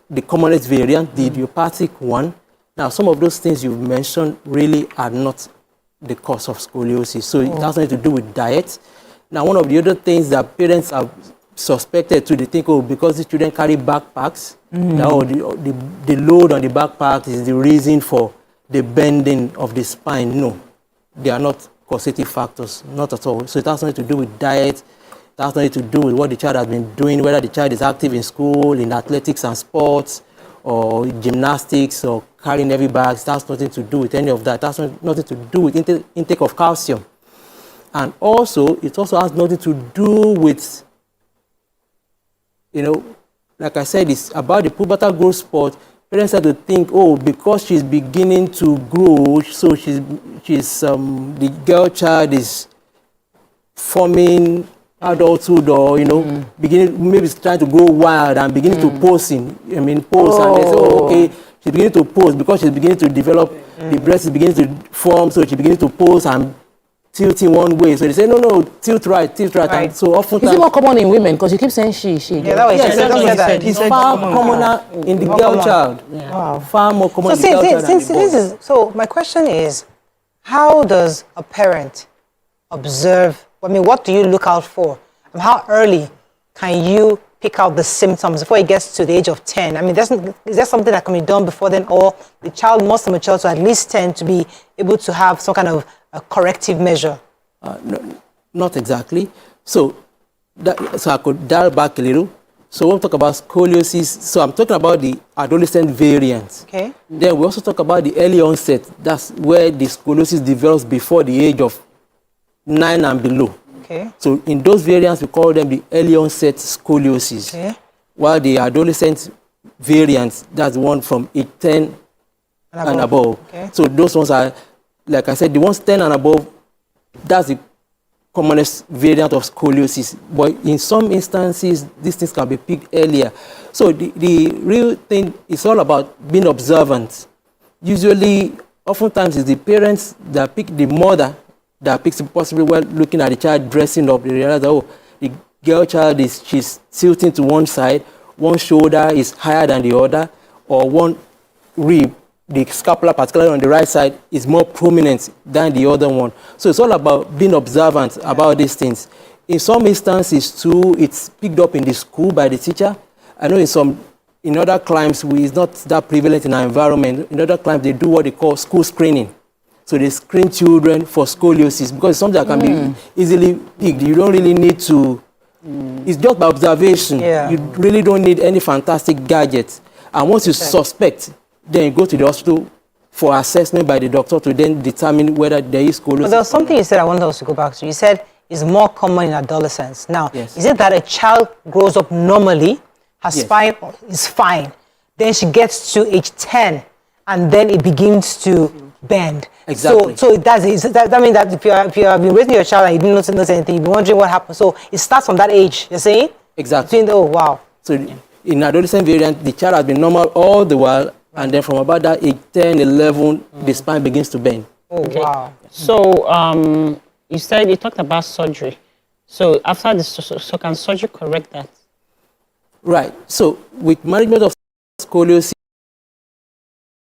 the commonest variant, the idiopathic one, now some of those things you've mentioned really are not the cause of scoliosis. So it has nothing to do with diet. Now, one of the other things that parents are suspected to, they think, oh, because the children carry backpacks, now the load on the backpack is the reason for the bending of the spine. No, they are not causative factors, not at all. So it has nothing to do with diet. It has nothing to do with what the child has been doing, whether the child is active in school, in athletics and sports, or gymnastics, or carrying heavy bags. It has nothing to do with any of that. It has nothing to do with intake of calcium. And also, it also has nothing to do with, like I said, it's about the pubertal growth spurt. Parents have to think, oh, because she's beginning to grow, so the girl child is forming adulthood, or beginning, maybe it's trying to grow wild and beginning to pose and they say, oh, okay, she's beginning to pose because she's beginning to develop, the breast is beginning to form, so she's beginning to pose and tilting one way. So they say, no, tilt right. And so often, is it more common in women? Because you keep saying she. Yeah, that was it's far commoner in the girl child. Yeah. Wow. Far more common in the girl child than the boy. So my question is, how does a parent observe? I mean, what do you look out for? And how early can you pick out the symptoms before it gets to the age of 10? I mean, is there something that can be done before then, or the child must mature to at least 10 to be able to have some kind of a corrective measure? No, not exactly. So I could dial back a little. So we'll talk about scoliosis. So I'm talking about the adolescent variant. Okay. Then we also talk about the early onset. That's where the scoliosis develops before the age of 9 and below. Okay. So in those variants, we call them the early onset scoliosis. Okay. While the adolescent variants, that's the one from age 10 and above. Okay. So those ones are, like I said, the ones 10 and above, that's the commonest variant of scoliosis. But in some instances, these things can be picked earlier. So the real thing is all about being observant. Usually, oftentimes, it's the parents that pick, the mother that picks it, possibly while looking at the child dressing up. They realize that, oh, the girl child she's tilting to one side, one shoulder is higher than the other, or one rib, the scapula, particularly on the right side, is more prominent than the other one. So it's all about being observant about these things. In some instances, too, it's picked up in the school by the teacher. I know in other climes, it's not that prevalent in our environment. In other climes, they do what they call school screening. So they screen children for scoliosis because it's something that can be easily picked. You don't really need to, it's just by observation. Yeah. You really don't need any fantastic gadgets. And once you suspect, then you go to the hospital for assessment by the doctor to then determine whether there is scoliosis. But there was something you said I wanted us to go back to. You said it's more common in adolescence. Now, is it that a child grows up normally, her spine is fine, then she gets to age 10, and then it begins to bend? Exactly. So that means that if you have been raising your child and you didn't notice anything, you've been wondering what happened. So it starts from that age, you're saying? Exactly. Oh, wow. So in adolescent variant, the child has been normal all the while, and then from about that age 10, 11, the spine begins to bend. Oh, wow. So you said you talked about surgery. So after this, so can surgery correct that? Right. So with management of scoliosis,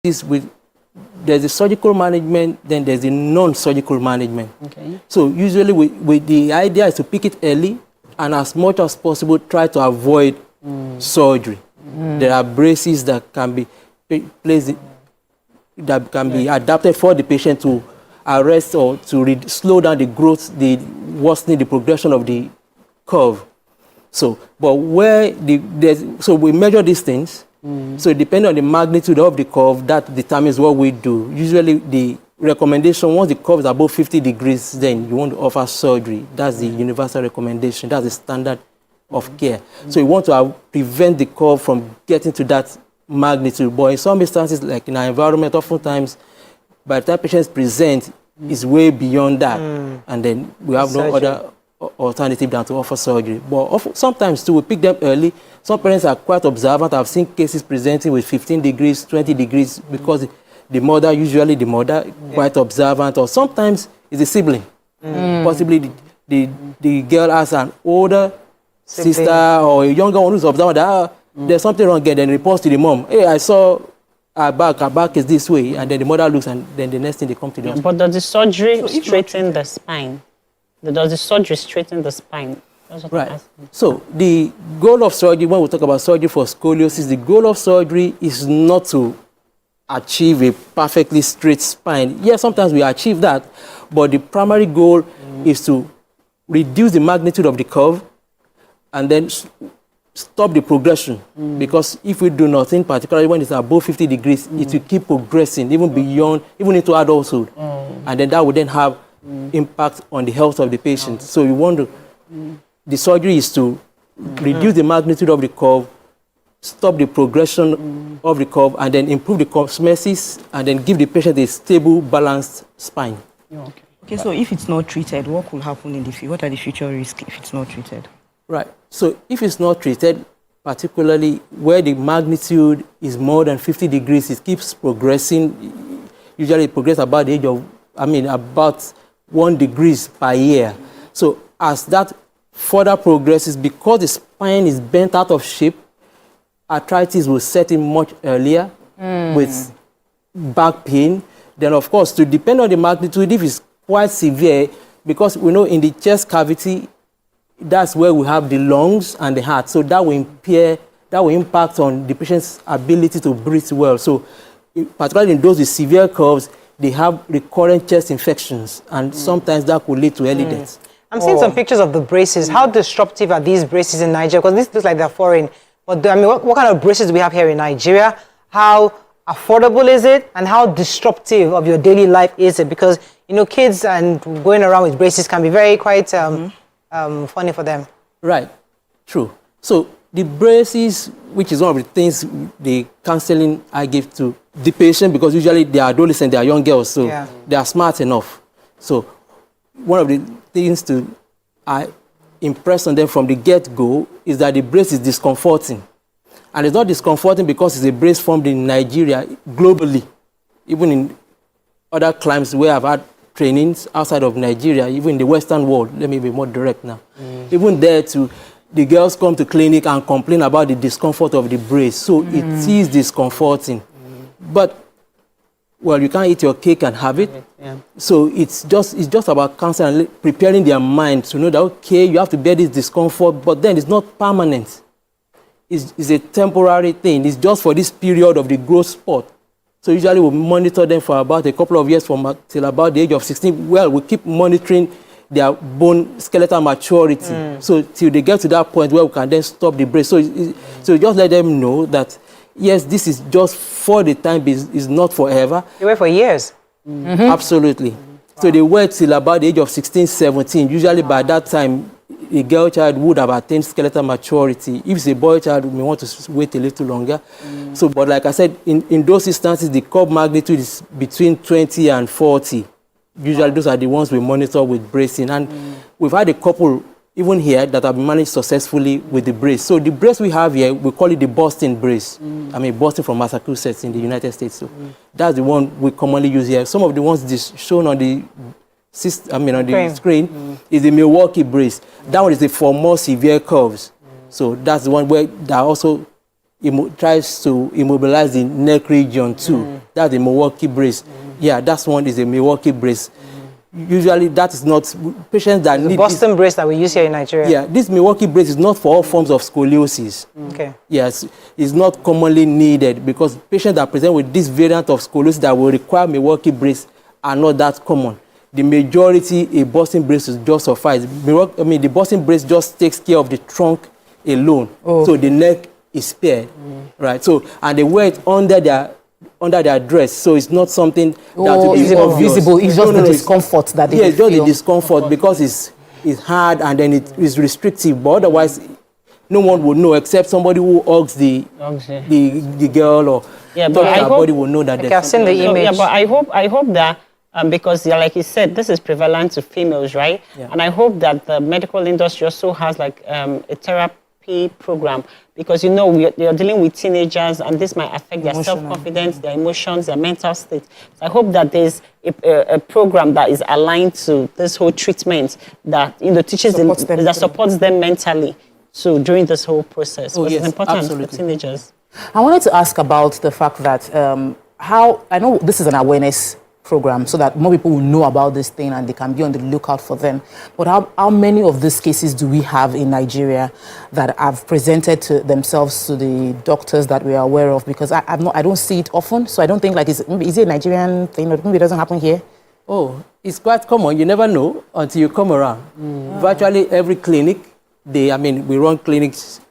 there's the surgical management, then there's the non-surgical management. Okay. So usually with the idea is to pick it early and as much as possible try to avoid surgery. There are braces that can be placed, that can be adapted for the patient to arrest or to slow down the growth, the worsening, the progression of the curve. So, but so we measure these things. So depending on the magnitude of the curve, that determines what we do. Usually the recommendation, once the curve is above 50 degrees, then you want to offer surgery. That's the universal recommendation. That's the standard of care. So you want to prevent the curve from getting to that magnitude. But in some instances, like in our environment, oftentimes, by the time patients present, it's way beyond that. And then we have no other alternative than to offer surgery. But sometimes too, we pick them early. Some parents are quite observant. I've seen cases presenting with 15 degrees, 20 degrees, because usually the mother, quite observant, or sometimes it's a sibling. Possibly the girl has an older sister or a younger one who's observant that there's something wrong here, then reports to the mom, hey, I saw her back is this way, and then the mother looks, and then the next thing they come to the hospital. But does the surgery straighten the spine? Does the surgery straighten the spine? That's what I'm asking. So the goal of surgery, when we talk about surgery for scoliosis, the goal of surgery is not to achieve a perfectly straight spine. Yes, sometimes we achieve that, but the primary goal is to reduce the magnitude of the curve and then stop the progression. Because if we do nothing, particularly when it's above 50 degrees, it will keep progressing even into adulthood. And then that would then have impact on the health of the patient. So you want to, the surgery is to reduce the magnitude of the curve, stop the progression of the curve, and then improve the cosmesis, and then give the patient a stable, balanced spine. Okay, so if it's not treated, what will happen in the future? What are the future risks if it's not treated? Right. So if it's not treated, particularly where the magnitude is more than 50 degrees, it keeps progressing. Usually it progresses about the age of, about 1 degree per year. So as that further progresses, because the spine is bent out of shape, arthritis will set in much earlier with back pain. Then, of course, to depend on the magnitude, if it's quite severe, because we know in the chest cavity, that's where we have the lungs and the heart. So that will impact on the patient's ability to breathe well. So particularly in those with severe curves, they have recurrent chest infections, and sometimes that could lead to early death. I'm seeing some pictures of the braces. How disruptive are these braces in Nigeria? Because this looks like they're foreign. But what kind of braces do we have here in Nigeria? How affordable is it? And how disruptive of your daily life is it? Because, kids and going around with braces can be very quite funny for them. Right. True. So the braces, which is one of the things, the counseling I give to the patient, because usually they are adolescents, they are young girls, so they are smart enough. So one of the things I impress on them from the get-go is that the brace is discomforting. And it's not discomforting because it's a brace formed in Nigeria, globally, even in other climes where I've had trainings outside of Nigeria, even in the Western world. Let me be more direct now. Even there too, the girls come to clinic and complain about the discomfort of the brace. So it is discomforting. But, well, you can't eat your cake and have it. So it's just about counseling, preparing their mind to know that, okay, you have to bear this discomfort, but then it's not permanent. It's a temporary thing. It's just for this period of the growth spurt. So usually we monitor them for about a couple of years till about the age of 16. Well, we keep monitoring their bone skeletal maturity. So till they get to that point where we can then stop the brace. So just let them know that, yes, this is just for the time, it's not forever. They wear for years. Absolutely. So they wear till about the age of 16, 17. Usually by that time, a girl child would have attained skeletal maturity. If it's a boy child, we may want to wait a little longer. So, but like I said, in those instances, the curve magnitude is between 20 and 40. Usually those are the ones we monitor with bracing. And we've had a couple, even here, that have been managed successfully with the brace. So the brace we have here, we call it the Boston brace. Boston from Massachusetts in the United States. So that's the one we commonly use here. Some of the ones shown on the screen is the Milwaukee brace. That one is for more severe curves. So that's the one where there are also tries to immobilize the neck region too. That's the Milwaukee brace. Yeah, that's one is a Milwaukee brace. Usually that is not patients that need Boston brace that we use here in Nigeria. Yeah, this Milwaukee brace is not for all forms of scoliosis. Okay. Yes, it's not commonly needed because patients that present with this variant of scoliosis that will require Milwaukee brace are not that common. The majority, a Boston brace is just suffice. The Boston brace just takes care of the trunk alone, so the neck is spared, right? So, and they wear it under their dress, so it's not something that will be obvious. Visible. It's just the discomfort that they it's just feel. the discomfort because it's hard and then it is restrictive. But otherwise, no one would know except somebody who hugs the girl or her body will know that. Okay, I've seen the image. Yeah, but I hope that. Because, like you said, this is prevalent to females, right? Yeah. And I hope that the medical industry also has like a therapy program because, you're dealing with teenagers and this might affect their self-confidence, their emotions, their mental state. So I hope that there's a program that is aligned to this whole treatment that, teaches them, that supports them mentally during this whole process. Oh, yes, it's important absolutely. for teenagers. I wanted to ask about the fact that I know this is an awareness program so that more people will know about this thing and they can be on the lookout for them. But how many of these cases do we have in Nigeria that have presented to themselves to the doctors that we are aware of? Because I don't see it often, so I don't think is it a Nigerian thing or maybe it doesn't happen here? Oh, it's quite common. You never know until you come around. Virtually every clinic, we run clinics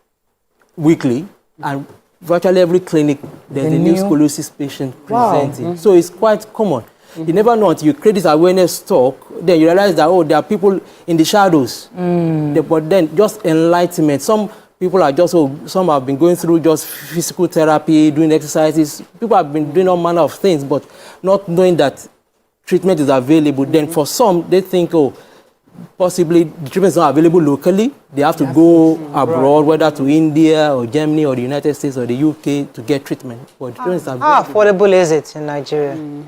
weekly, and virtually every clinic there's a new scoliosis patient presenting. So it's quite common. You never know until you create this awareness talk, then you realize that, there are people in the shadows. But then just enlightenment. Some people are some have been going through just physical therapy, doing exercises. People have been doing all manner of things, but not knowing that treatment is available. Then for some, they think, possibly the treatment is not available locally. They have to go abroad, whether to India or Germany or the United States or the UK to get treatment. But the treatment is available. How affordable is it in Nigeria?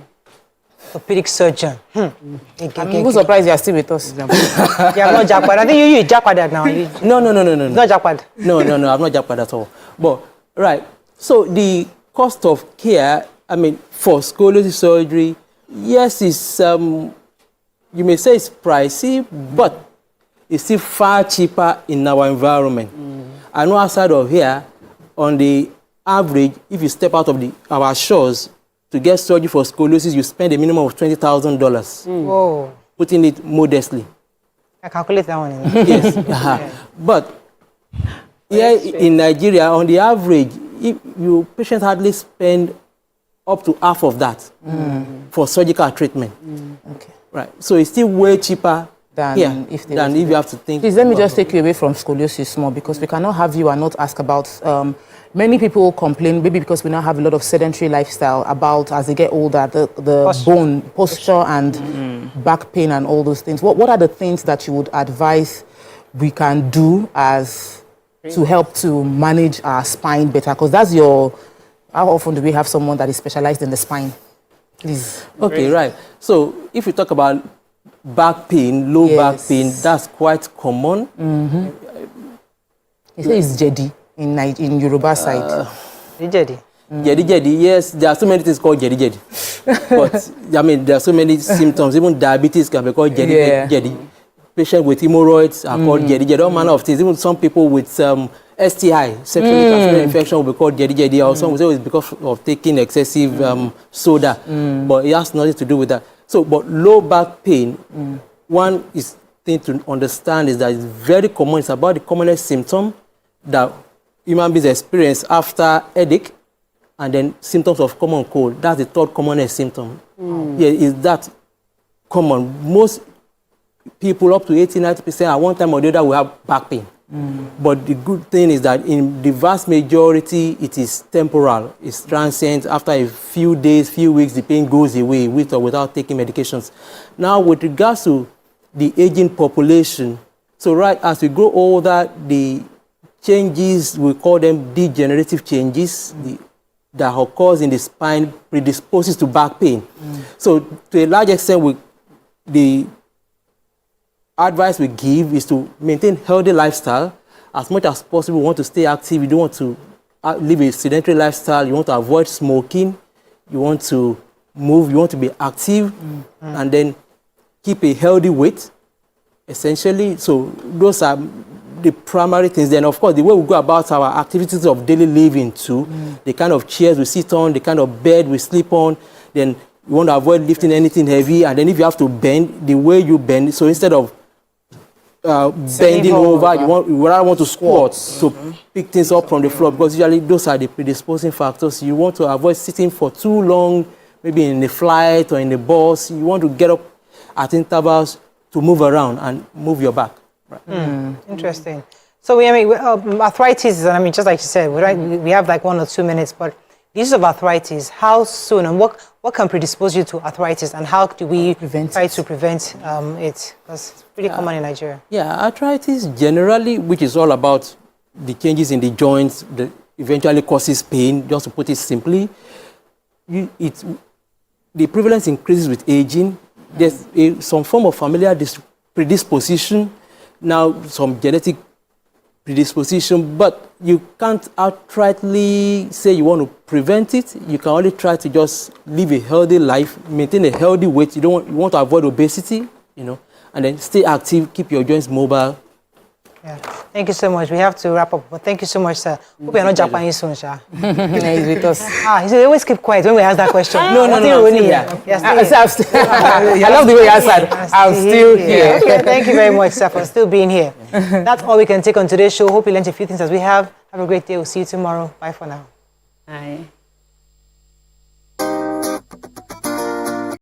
Orthopedic surgeon. I'm even surprised you are still with us. Yeah, I'm not jackpot. I think you jackpot now. No. Not jackpot. No, I'm not jackpot at all. But, right, so the cost of care, for scoliosis surgery, yes, it's, you may say it's pricey, but it's still far cheaper in our environment. I know outside of here, on the average, if you step out of our shores, to get surgery for scoliosis, you spend a minimum of $20,000. Whoa. Putting it modestly. I calculate that one. Yes. But here in Nigeria, on the average, your patients hardly spend up to half of that for surgical treatment. Okay. Right. So it's still way cheaper than if you have to think. Please let me just take you away from scoliosis more because we cannot have you and not ask about. Many people complain, maybe because we now have a lot of sedentary lifestyle, about as they get older, the bone posture and back pain and all those things. What are the things that you would advise we can do to help to manage our spine better? Because that's how often do we have someone that is specialized in the spine? Please. Okay, right. So if we talk about back pain, low back pain, that's quite common. You say it's Jedi in Yoruba side. Jedi. Jedi, yes. There are so many things called Jedi. But, there are so many symptoms. Even diabetes can be called Jedi. Patients with hemorrhoids are called Jedi. All manner of things. Even some people with STI, sexually transmitted infection, will be called Jedi. Or some will say it's because of taking excessive soda. But it has nothing to do with that. So, but low back pain, one thing to understand is that it's very common. It's about the commonest symptom that human beings experience after headache and then symptoms of common cold. That's the third commonest symptom. Yeah, is that common. Most people, up to 80-90%, at one time or the other, will have back pain. But the good thing is that in the vast majority, it is temporal. It's transient. After a few days, few weeks, the pain goes away with or without taking medications. Now, with regards to the aging population, so right as we grow older, the changes, we call them degenerative changes, that occurs in the spine predisposes to back pain. So to a large extent, the advice we give is to maintain healthy lifestyle. As much as possible, we want to stay active. We don't want to live a sedentary lifestyle, you want to avoid smoking, you want to move, you want to be active, and then keep a healthy weight, essentially. So those are the primary things. Then, of course, the way we go about our activities of daily living too, the kind of chairs we sit on, the kind of bed we sleep on, then you want to avoid lifting anything heavy, and then if you have to bend, the way you bend, so instead of bending over, you rather want to squat to pick things up from the floor, because usually those are the predisposing factors. You want to avoid sitting for too long, maybe in the flight or in the bus. You want to get up at intervals to move around and move your back. Right. Interesting. So arthritis, and I mean, just like you said, we have like 1 or 2 minutes, but the use of arthritis, how soon and what can predispose you to arthritis, and how do we try to prevent it? Because it's pretty common in Nigeria. Yeah, arthritis generally, which is all about the changes in the joints that eventually causes pain, just to put it simply. The prevalence increases with aging. There's some form of familial predisposition, now some genetic predisposition, but you can't outrightly say you want to prevent it. You can only try to just live a healthy life, maintain a healthy weight. You want to avoid obesity, and then stay active, keep your joints mobile. Yeah. Thank you so much. We have to wrap up, but thank you so much, sir. Hope you're not Japanese soon, sir. He's with us. They always keep quiet when we ask that question. No. I love the way you answered. I'm still here. Okay, thank you very much, sir, for still being here. That's all we can take on today's show. Hope you learned a few things as we have. Have a great day. We'll see you tomorrow. Bye for now. Bye.